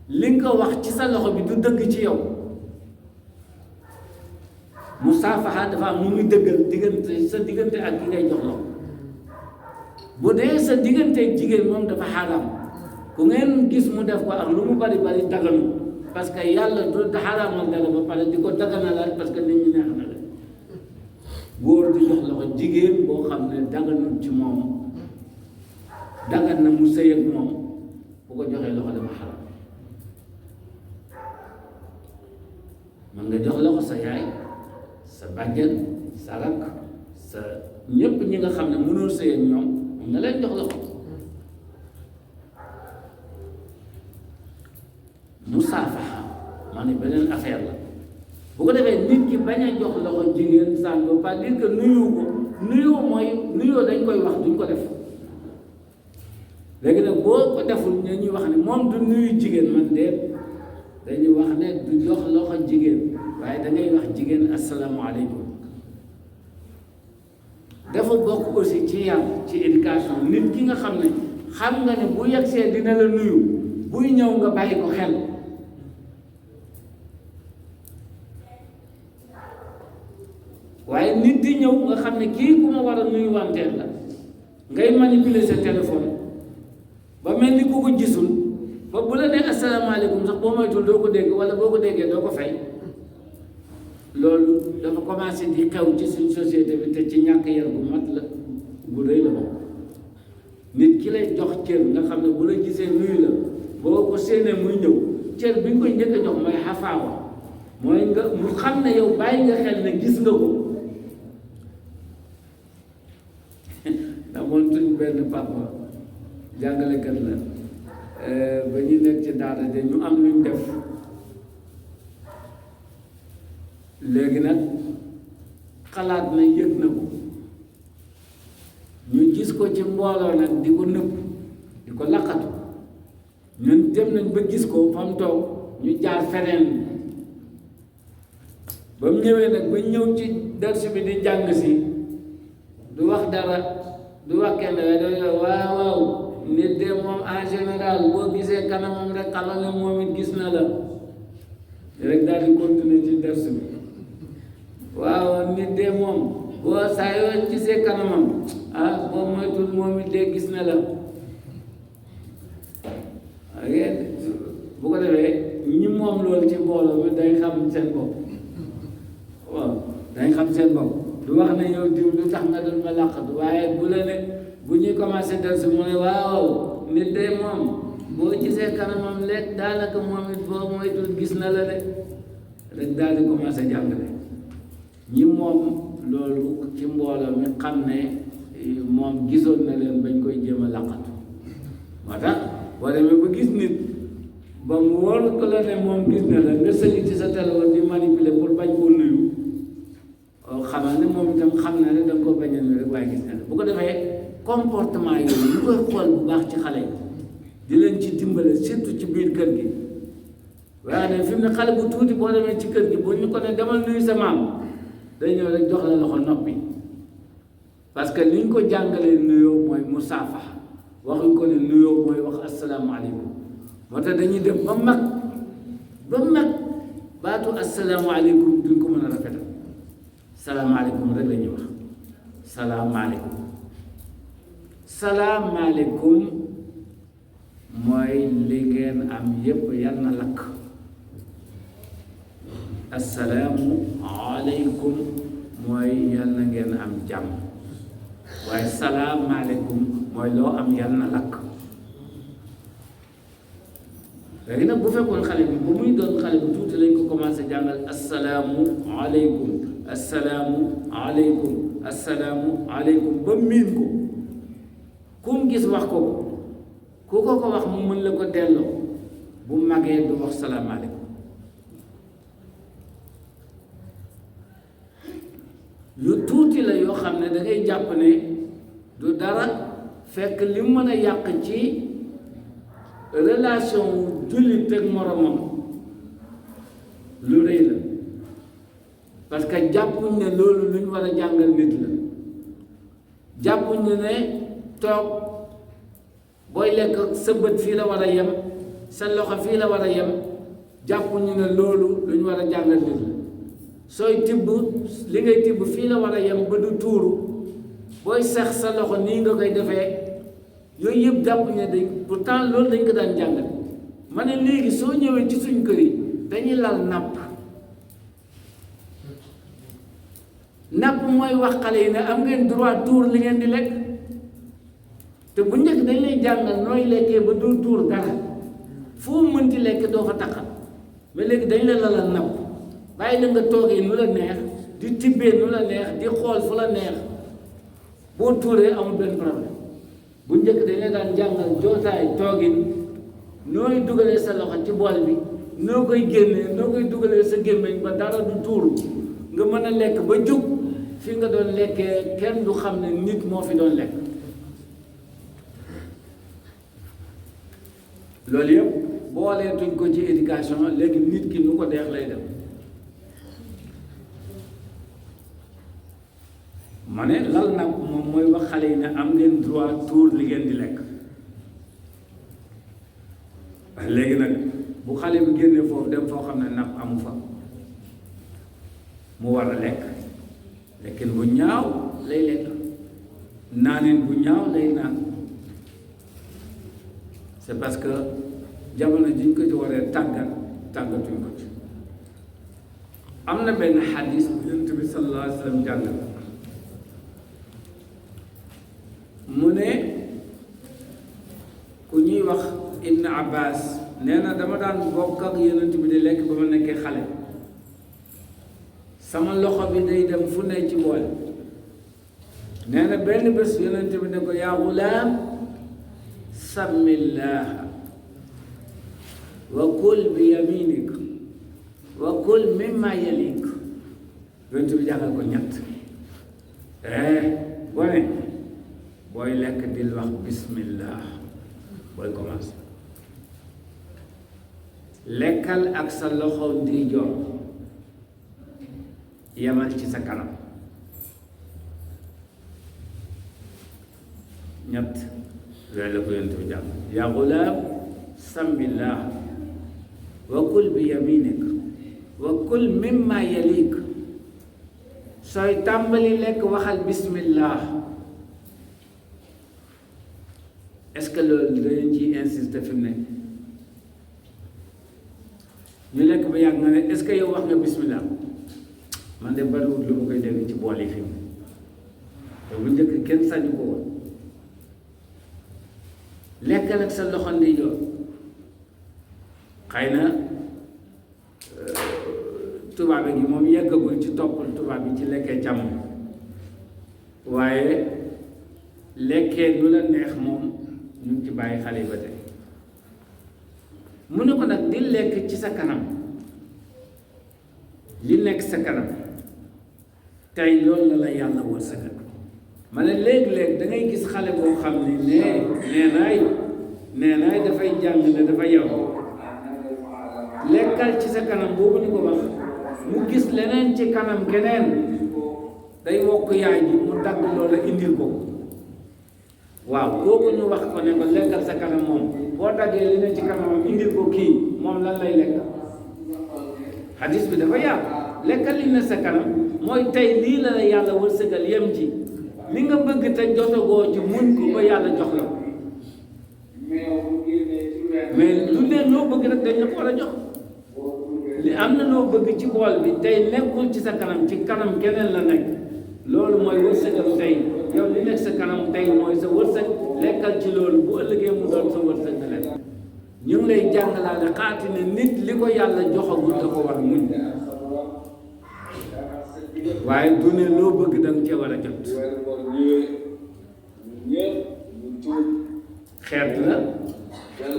li nga ko wax ci sa loxo bi du dëgg ci yow musaafaha dafa am nu muy dëggal sa diggante ak ki ngay jox loxo bu dee sa diggante jigéen moom dafa xaram ku ngeen gis mu def ko ak lu mu bari bari daganu parce que yàlla du xaramal dara ba pare di ko daganalaat parce que nit ñi neex na la góor di jox loxo jigéen boo xam ne daganul ci moom dagan na mu sëy ak moom bu ko joxee loxo dafa xaram man nga jox loxo sa yaay sa bàjjen sa rakk sa ñépp ñi nga xam ne mënoo sëy ak ñoom man nga leen jox loxo musaafaha maa ne beneen affaire la bu ko defee nit ki bañ a jox loxo jigéen ça ne veut pas dire que nuyu ko nuyoo mooy nuyoo dañ koy wax duñ ko def léegi nag boo ko deful ñuy wax ne moom du nuyu jigéen man de dañuy wax ne du jox loxo jigéen waaye da ngay wax jigéen asalaamaaleykum dafa bokk aussi ci yar ci éducation nit ki nga xam ne xam nga ne bu yegsee dina la nuyu buy ñëw nga bàyyi ko xel waaye nit di ñëw nga xam ne kii ku ma war a nuyu wanteel la ngay manipuler sa téléphone ba mel ni ku ko gisul ba bu la nee asalaamaaleykum sax boo moytul doo ko dégg wala boo ko déggee doo ko fay loolu dafa commencé di xew ci suñ société bi te ci ñàkk yar bu mat la bu rëy la moom nit ki lay jox cër nga xam ne bu la gisee nuyu la boo ko séenee muy ñëw cër bi nga koy njëkk a jox mooy xafaawa mooy nga mu xam ne yow bàyyi nga xel ne gis nga ko damoon suñ benn papa jàngalekat la ba ñu nekk ci daara de ñu am luñ def léegi nag xalaat na yëg na ko ñu gis ko ci mbooloo nag di ko nëbb di ko laqatu ñun dem nañ ba gis ko fa mu toog ñu jaar feneen ba mu ñëwee nag ba ñëw ci darsu bi di jàng si du wax dara du wax kenn waaw waaw nit de moom en général boo gisee kanamam rek xamal ne moom it gis na la rek daal di continuer ci darsu bi waaw nit de moom boo saa yoo gisee kanamam boo moytul moom it de gis na la bu ko defee ñi moom loolu ci mbooloo mi day xam seen bopp waaw dañ xam seen bopp du wax ne yow diw lu tax nga doon ma làqatu waaye bu la ne bu ñuy commencé del si mu ne waaw nit de moom boo gisee kanamam lekk daanaka moom it boo moytul gis na la de rek daal di commencé jàngale ñi moom loolu ci mbooloo mi xam ne moom gisoon na leen bañ koy jéem a làqatu moo tax boo demee ba gis nit ba mu wóor ko la ne moom gis na la nga sëgg ci sa téléphone di manipuler pour bañ koo nuyu xamal ne moom itam xam na ne da nga koo bañ a nuyu rek waaye gis na la bu ko defee comportement yooyu ñu koy xool bu baax ci xale yi di leen ci dimbale surtout ci biir kër gi waaye ne fi mu ne xale bu tuuti boo demee ci kër gi boo ñu ko ne demal nuyu sa maam day ñëw rek jox la loxo noppi parce que liñ ko jàngalee nuyoo mooy musaafa waxuñ ko ne nuyoo mooy wax asalaamaaleykum moo tax dañuy dem ba mag baatu asalaamaaleykum duñ ko mën a rafetal salaamaaleykum rek la ñuy wax salaamaaleykum mooy li ngeen am yépp yal na lakk assalaamu aleykum mooy yal na ngeen am jàmm waaye salaamaaleykum mooy loo am yal na lakk léegi nag bu fekkoon xale bi bu muy doon xale bu tuuti lañ ko commencé jàngal assalaamu aleykum ba miin ko ku mu gis wax ko ku ko wax mu mën la ko delloo bu magee du wax salaamaaleykum yu tuuti la yoo xam ne da ngay jàpp ne du dara fekk li mu mën a yàq ci relation jullit ak moromam lu rëy la parce que jàppuñ ne loolu lu ñu war a jàngal nit la jàppuñ ne toog booy lekk sa bët fii la war a yem sa loxo fii la war a yem jàppuñu ne loolu lu ñu war a jàngal nit la sooy tibb li ngay tibb fii la war a yem ba du tuuru booy sax sa loxo nii nga koy defee yooyu yëpp jàppuñu ne dañ pourtant loolu dañ ko daan jàngal ma ne léegi soo ñëwee ci suñ kër yi dañuy lal napp mooy wax xale yi ne am ngeen droit tuur li ngeen di lekk te bu njëkk dañ lay jàngal nooy lekkee ba doo tuur dara foo mënti lekk doo fa taxal mais léegi dañ la lalal napp bàyyi la nga toogee nu la neex di tibbee nu la neex di xool fu la neex boo tuuree amul benn problème bu njëkk dañ la daan jàngal jootaay toogin nooy dugalee sa loxo ci bool bi noo koy génnee noo koy dugalee sa gémmiñ ba dara du tuuru nga mën a lekk ba jóg fi nga doon lekkee kenn du xam ne nit moo fi doon lekk loolu yëpp booleetuñ ko ci éducation léegi nit ki nu ko deex lay def ma ne lal nag moom mooy wax xale yi ne am ngeen droit tuur li ngeen di lekk léegi nag bu xale bi génnee foofu dem foo xam ne napp amu fa mu war a lekk lekkin bu ñaaw lay lekk naanin bu ñaaw lay naan c'est parce que jamono jiñ ko ci waree tàggatuñ ko ci am na benn xadis bu Yonent bi sallallahu alayhi wa sallam jàngal mu ne ku ñuy wax Ibn Abbas nee na dama daan bokk ak Yonent bi di lekk ba ma nekkee xale sama loxo bi day dem fu ne ci bool nee na benn bés Yonent bi ne ko yaa gulaam sammillaah wa kul bi yaminik wa kul mimma yalik Yonent bi jàngal ko ñett gone booy lekk dil wax bismillah booy commencé lekkal ak sa loxo ndijoor yemal ci sa kanam ñett yooyu la ko Yonent bi jàng yaa gulaam sammillah wa kul bi yaminik wa kul mimma yalik sooy tàmbali lekk waxal bismillah est-ce que loolu dañu ciy insister fi mu ne ñu lekk ba yàgg nga ne est-ce que yow wax nga bismillah man de bariwul lu ma koy dégg ci bool yi fi mu te bu njëkk kenn sañu ko woon lekkal ak sa loxo ndeyjoor xëy na tubaab gi moom yeggagul ci toppal tubaab bi ci lekkee càmm waaye lekkee nu la neex moom ñu ngi ci bàyyi xale yi ba tey mu ne ko nag di lekk ci sa kanam li nekk sa kanam tey loolu la la yàlla wërsëgal ma ne léeg-léeg da ngay gis xale boo xam ne nee naay dafay jàng ne dafa yow lekkal ci sa kanam boobu ñu ko wax mu gis leneen ci kanam keneen day wokk yaay ji mu dagg loola indil ko waaw kooku ñu wax ko ne ko lekkal sa kanam moom boo daggee leneen ci kanamam indil ko kii moom lan lay lekk hadis bi dafa yaatu lekkal li ne sa kanam mooy tey lii la la yàlla wërsëgal yem ci li nga bëgg te jotagoo ci mun ko ba yàlla jox la mais lu leen loo bëgg rek dañ la ko war a jox li am na loo bëgg ci bool bi tey nekkul ci sa kanam ci kanam keneen la nekk loolu mooy wërsëgal tey yow li nekk sa kanam tey mooy sa wërsëg lekkal ci loolu bu ëllëgee mu doon sa wërsëg na lekk ñu ngi lay jàngalaale xaati ne nit li ko yàlla joxagul da ko war muñ waaye du ne loo bëgg danga cee war a jot xeet la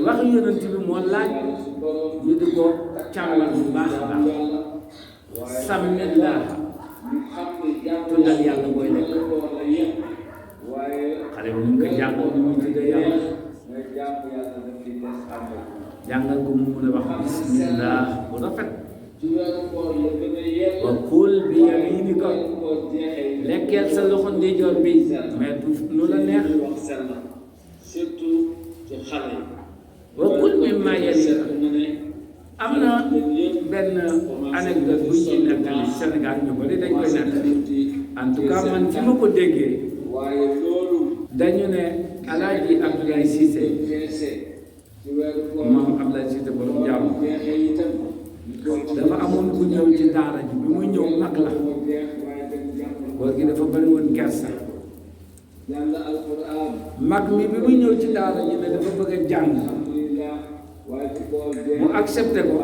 wax yonent bi moo laaj ñu di ko càmmal bu baax a baax sàmmillah tuddal yàlla booy lekk xale bi ñu ngi ko jàngal ni muy tuddee yàlla jàngal ko mu mun a wax bismillah bu rafet wa kul bi yaminika lekkeel sa loxo ndeyjoor bi mais du nu la neex wa kul mimma yalika am na benn anecdote bu ñu nettali Sénégal ñu bari dañ koy nettali en tout cas man fi ma ko déggee dañu ne Alaaji Abdoulaye Cissé moom Abdoulaye Cissé borom jàmm dafa amoon ku ñëw ci daara ji bi muy ñëw mag la góor gi dafa bari woon kersa mag mi bi muy ñëw ci daara ji ne dafa bëgg a jàng mu accepté ko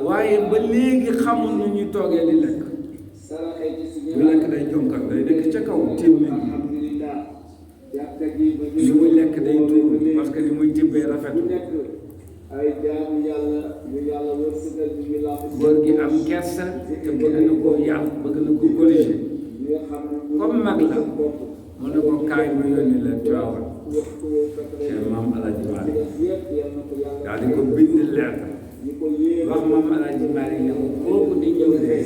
waaye ba léegi xamul nu ñuy toogee di lekk bu lekk day jonkal day nekk ca kaw tiim nit ñi li muy lekk day tuur parce que li muy tibbee rafetu góor gi am kersa te bëgg na koo yàq bëgg na ko corriger comme mag la mu ne ko kaay ma yónni la Tiwaawan te maam Alaaji Maalik daal di ko bind lettre wax maam Alaaji Maalik ne ko kooku di ñëw de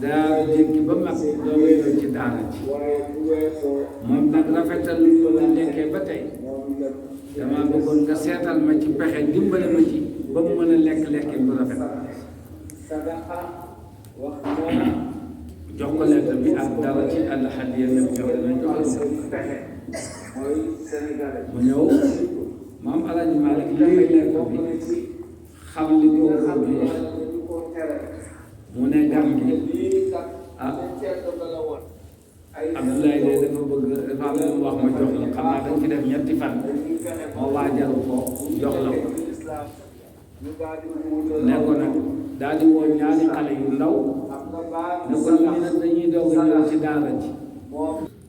daa jékki ba mag doo ñëw ci daara ji moom nag rafetal lu ñu la nekkee ba tey dama bëggoon nga seetal ma ci pexe dimbale ma ci ba mu mën a lekk-lekkin bu rafet jox ko lettre bi ak dara ci àll xadiya la jox na jox mu ñëw maam Alaaji Maalik dafay lekk bi xam li ko bi mu ne gan gi Abdoulaye de dafa bëgg dafa am lu wax ma jox la xam naa dañ ci def ñetti fan moo waajal ko jox la ko ne ko nag daal di woo ñaari xale yu ndaw ne ko ñii nag dañuy doog a ñëw ci daara ji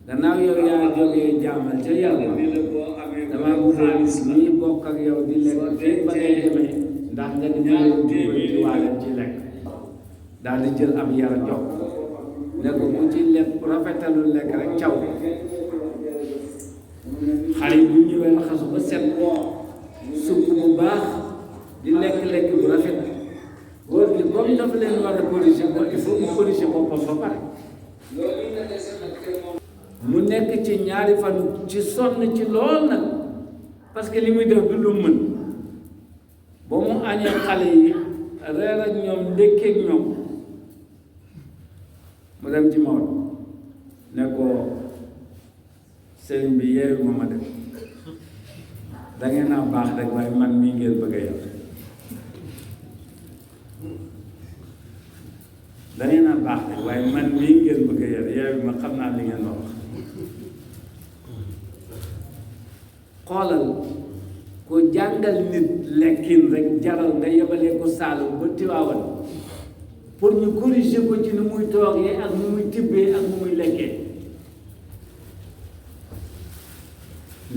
gannaaw yow yaa jógee jaamal ca yàlla damaa bëggoon ñii bokk ak yow di lekk fii ba ngay demee ndax nga di ñëw dugal ci waaleen ci lekk daal di jël am yar jox ne ko bu ci lekk rafetalu lekk rek caw xale yi bu ñëwee raxasu ba set sukk bu baax di lekk-lekk bu rafet góor gi comme dafa leen war a corriger ko il faut mu corriger boppam ba pare mu nekk ci ñaari fan ci sonn ci lool nag parce que li muy def du lu mën ba mu añee xale yi reer ak ñoom ndékkeek ñoom mu dem ci Maodo ne ko sëriñ bi yeewu ma dem da ngeen naa baax rek waaye man mii ngeen bëgg a yàq da ngeen naa baax na waaye man mii ngeen bëgg a yar yow ma xam naa li ngeen ma wax xoolal ko jàngal nit lekkin rek jaral nga yebalee ko Saalum ba Tiwaawan pour ñu corriger ko ci nu muy toogee ak nu muy tibbee ak nu muy lekkee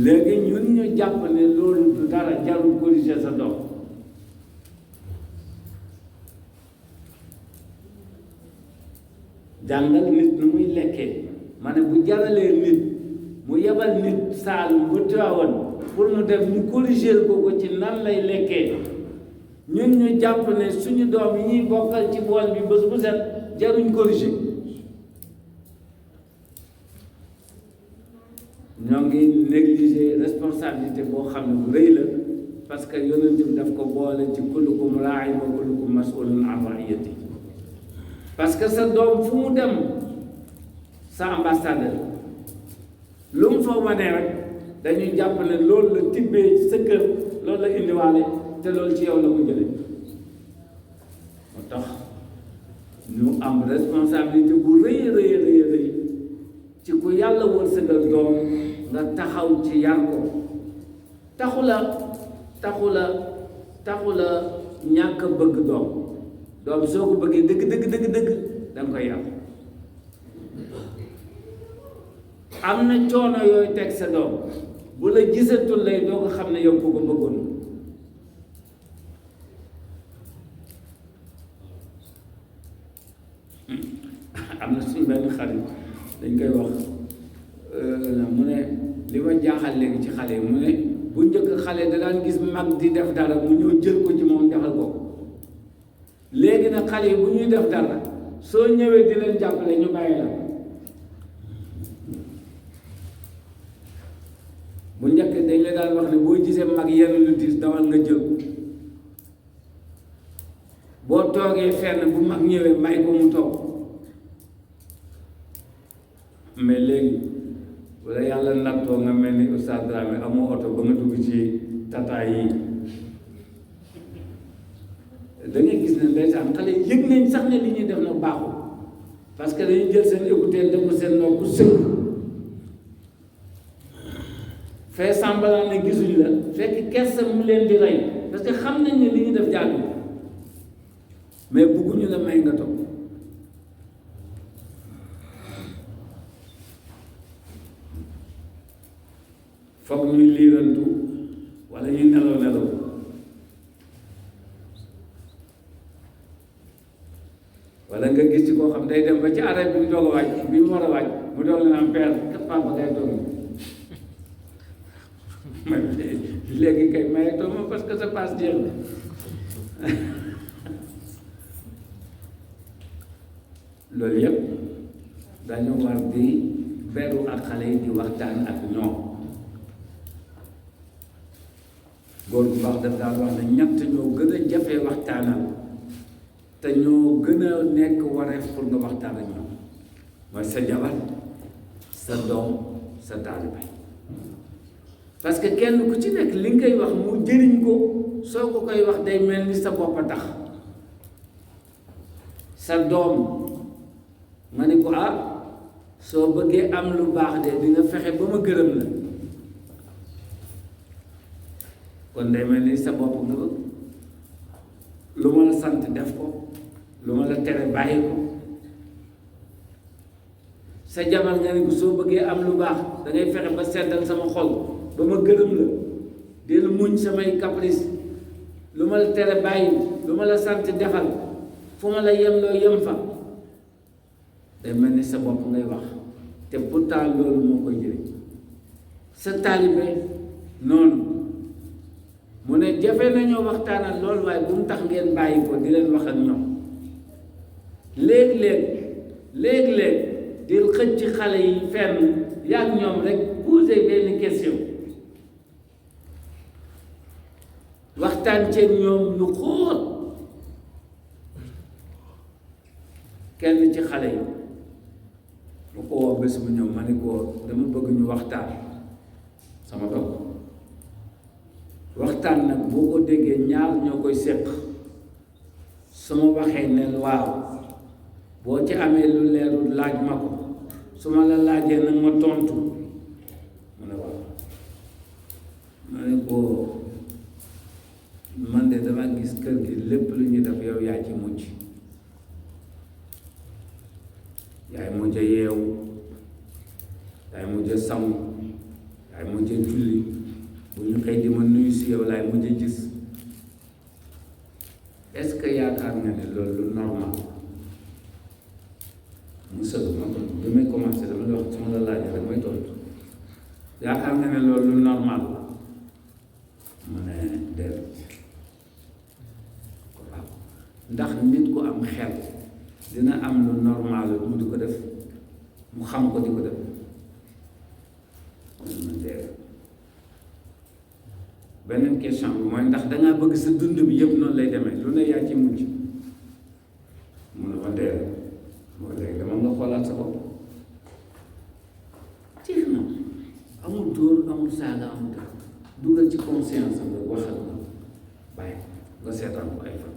léegi ñun ñu jàpp ne loolu du dara jarul corriger sa doom jàngal nit nu muy lekkee ma ne bu jaralee nit mu yebal nit Saalum ba Tiwaawan pour mu def ñu corriger ko ci nan lay lekkee ñun ñu jàpp ne suñu doom yi ñuy bokkal ci bool bi bés bu set jaruñ corriger ñoo ngi négliger responsabilité boo xam ne bu rëy la parce que yonent bi daf ko boole ci kullukum raa'in wa kullukum mas'ulun an ra'iyati parce que sa doom fu mu dem sa ambassadeur lu mu fa wane rek dañuy jàpp ne loolu la tibbee ci sa kër loolu la indiwaale te loolu ci yow la ko jële moo tax ñu am responsabilité bu rëy rëy rëy rëy ci ku yàlla wërsëgal doom nga taxaw ci yar ko taxula ñàkk bëgg doom soo ko bëggee dëgg da nga koy yar am na coono yooyu teg sa doom bu la gisatul lay doo ko xam ne yow ku ko bëggoon am na suñu benn xarit dañ koy wax mu ne li ma jaaxal léegi ci xale yi mu ne bu njëkk xale da daan gis mag di def dara mu ñëw jël ko ci moom defal ko léegi nag xale yi bu ñuy def dara soo ñëwee di leen jàppale ñu bàyyi la bu njëkk dañ la daan wax ne boo gisee mag yenn lu diis dawal nga jël boo toogee fenn bu mag ñëwee may ko mu toog mais léegi wala yàlla nattoo nga mel ni Oustaz Dramé amoo oto ba nga dugg ci tata yi da ngay gis ne ndeysaan xale yëg nañ sax ne li ñuy def na baaxul parce que dañuy jël seen écouteur def ko seen nopp sëgg fait semblant ne gisuñ la fekk kersa mu leen di rey parce que xam nañ ne li ñu def jàll mais bugguñu la may nga toog foog ñuy liirantu wala ñuy nelaw wala nga gis ci koo xam day dem ba ci arrêt bi mu doog a wàcc bi mu war a wàcc mu doog leen am père papa ngay doog may léegi kay maye toog ma parce que sa passe jeex na loolu yëpp dañu war di beru ak xale yi di waxtaan ak ñoom góor bu baax daf daan wax ne ñett ñoo gën a jafee waxtaanal te ñoo gën a nekk wareef pour nga waxtaan ak ñoom mooy sa jabar sa doom sa taalibe parce que kenn ku ci nekk li nga koy wax mu jëriñ ko soo ko koy wax day mel ni sa bopp a tax sa doom nga ni ko soo bëggee am lu baax de di nga fexe ba ma gërëm la kon day mel ni sa bopp nga bëgg lu ma la sant def ko lu ma la tere bàyyi ko sa jabar nga ni ko soo bëggee am lu baax da ngay fexe ba seddal sama xol ba ma gërëm la del muñ samay caprice lu ma la tere bàyyi lu ma la sant defal fu ma la yem loo yem fa day mel ni sa bopp ngay wax te pourtant loolu moo koy jëriñ sa taalibe noonu mu ne jafe nañoo waxtaanal loolu waaye bu mu tax ngeen bàyyi ko di leen wax ak ñoom léeg-léeg dil xëcc ci xale yi fenn yaag ñoom rek poser benn question waxtaan ceeg ñoom lu xóot kenn ci xale yi mu ko woo bés bu ñëw ma ne ko dama bëgg ñu waxtaan sama doom waxtaan nag boo ko déggee ñaar ñoo koy séq su ma waxee ne waaw boo ci amee lu leerul laaj ma ko su ma la laajee nag ma tontu mu ne waaw ma ne ko man de dama gis kër gi lépp lu ñu def yow yaa ci mucc yaay mujj a yeewu yaay mujj a sangu yaay mujj a julli bu ñu xëy di ma nuyu si yow laay mujj a gis est-ce que yaakaar nga ne loolu lu normal mu sëgg ma tontu bi may commencé dama di wax su ma la laajee rek may tontu yaakaar nga ne loolu lu normal mu ne déedéet waaw ndax nit ku am xel dina am lu normal mu di ko def mu xam ko di ko def mu déedéet beneen question bi mooy ndax dangaa bëgg sa dund bi yëpp noonu lay demee lu ne yaa ci mujj mu ne ma déedéet moo léegi dama nga xoolaat sa bopp jeex na amul dóor amul saaga amul dara dugal ci conscience am nga waxal na bàyyi nga seetaan ko ay fan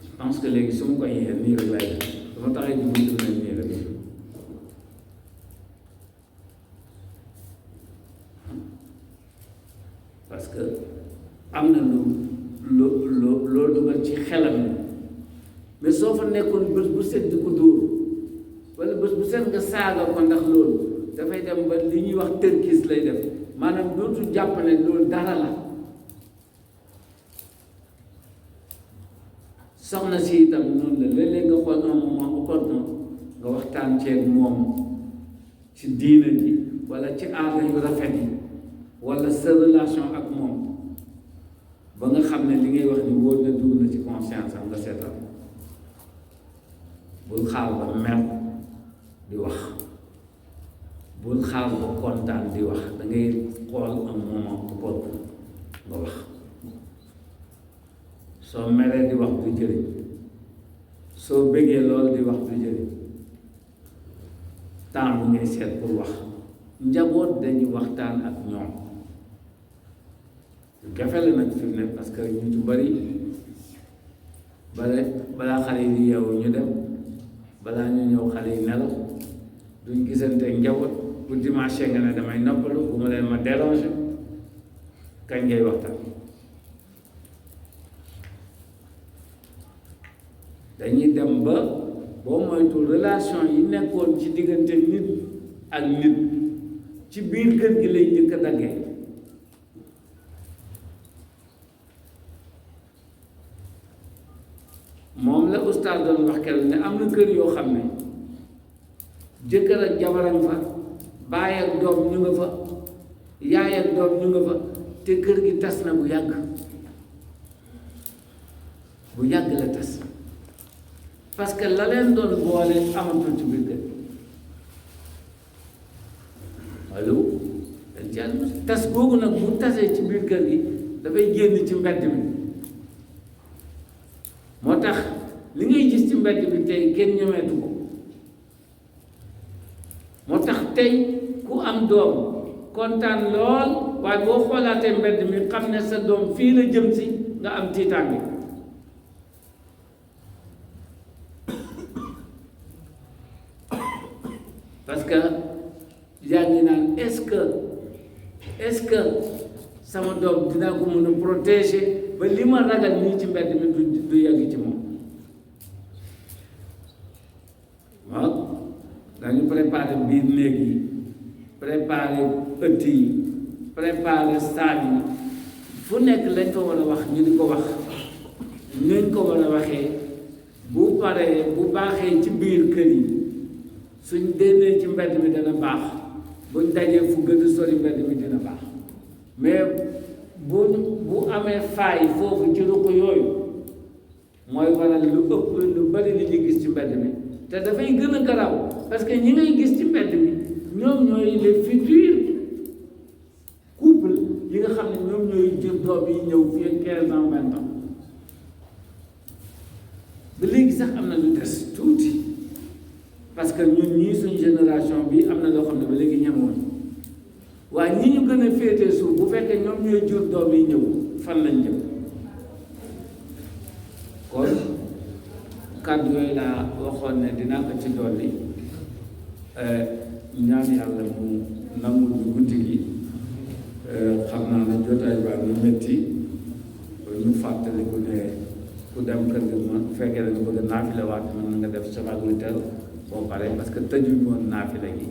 je pense que léegi su ma ko yee nii rek lay def dama taxee di mënti mel nii rek parce que am na loo dugal ci xelam ni mais soo fa nekkoon bés bu set di ko dóor wala bés bu set nga saaga ko ndax loolu dafay dem ba li ñuy wax tërkis lay def maanaam dootu jàpp ne loolu dara la soxna si itam noonu la léeg-léeg nga xool un moment opportun nga waxtaan ceeg moom ci diina ji wala ci aada yu rafet yi wala sa relation ak moom ba nga xam ne li ngay wax ni wóor na dugg na ci conscience am nga seetal bul xaar ba mer di wax bul xaar ba kontaan di wax da ngay xool un moment opportun nga wax soo meree di wax du jëriñ soo bëggee loolu di wax du jëriñ temps bu ngay seet pour wax njaboot dañuy waxtaan ak ñoom jafe la nag fi mu ne parce que ñu ci bari balaa xale yi di yeewu ñu dem balaa ñu ñëw xale yi nelaw duñ gisante ak njaboot bu dimanche nga ne damay noppalu bu ma leen ma déranger kañ ngay waxtaan dañuy dem ba boo moytu relation yi nekkoon ci diggante nit ak nit ci biir kër gi lay njëkk a daggee moom la ustaas doon wax keroog ne am na kër yoo xam ne jëkkër ak jabaram fa baay ak doom ñu nga fa yaay ak doom ñu nga fa te kër gi tas na bu yàgg la tas parce que la leen doon boole amatul ci biir kër allo dañ ci àll tas googu nag bu tasee ci biir kër gi dafay génn ci mbedd mi moo tax li ngay gis ci mbedd bi tey kenn ñemeetu ko moo tax tey ku am doom kontaan lool waaye boo xoolaatee mbedd mi xam ne sa doom fii la jëm si nga am tiitaange parce que yaa ngi naan est-ce que sama doom dinaa ko mën a protéger ba li ma ragal nii ci mbedd mi du yàgg ci moom waaw dañu préparer biir néeg yi préparer ëtt yi préparer saal yi fu nekk lañ ko war a wax ñu di ko wax ñu ko war a waxee bu paree bu baaxee ci biir kër yi suñ dénnee ci mbedd mi dana baax buñ dajee fu gën a sori mbedd mi dina baax mais bu amee faay foofu ci ruq yooyu mooy waral lu ëpp lu bari li ñu gis ci mbedd mi te dafay gën a garaw parce que ñi ngay gis ci mbedd mi ñoom ñooy les futurs couple yi nga xam ne ñoom ñooy jur doom yi ñëw fii ak 15 ans 20 ans ba léegi sax am na lu des tuuti parce que ñun ñii suñu génération bi am na loo xam ne ba léegi ñemoon waaye ñi ñu gën a féetee suuf bu fekkee ñoom ñooy jur doom yi ñëw fan lañ jëm kon kàddu yooyu laa waxoon ne dinaa ko ci dolli ñaan yàlla mu nangul ñu guddi gi xam naa ne jotaay baa ngi métti ñu fàttaliku ne ku dem kër gi ma fekkee da nga bëgg a naafila waat mën nga def sabak witar boo pare parce que tëjuñu woon naafila gi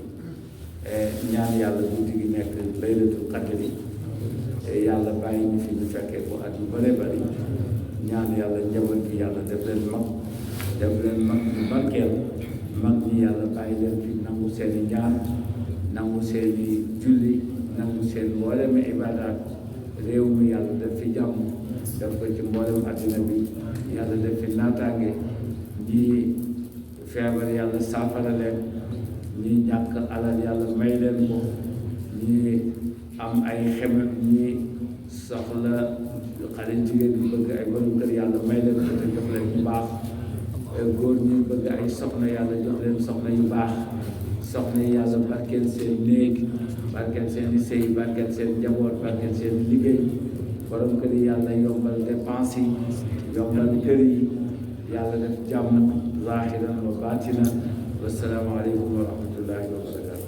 ñaan yàlla guddi gi nekk laylatul qadri yàlla bàyyi ñu fi ñu fekkee ko at yu bëree bëri ñaan yàlla njaboot bi yàlla def leen mag ñu barkeel mag ñi yàlla bàyyi leen fi nangu seeni ñaan nangu seeni julli nangu seen mboolem ibaadaat réew mi yàlla def fi jàmm def ko ci mboolem addina bi yàlla def fi naataange ñi feebar yàlla saafara leen ñi ñàkk alal yàlla may leen ko ñi am ay xemet ñi soxla xale jigéen ñi bëgg ay borom kër yàlla may leen ko te jox leen bu baax góor ñi bëgg ay soxna yàlla jox leen soxna yu baax soxna yi yàlla barkeel seen néeg barkeel seen sëy barkeel seen njaboot barkeel seen liggéey borom kër yi yàlla yombal dépense yi yombal kër yi yàlla def jàmm zaahiran wa baatinan wassalaamu aleykum wa rahmatullahi wa barakatu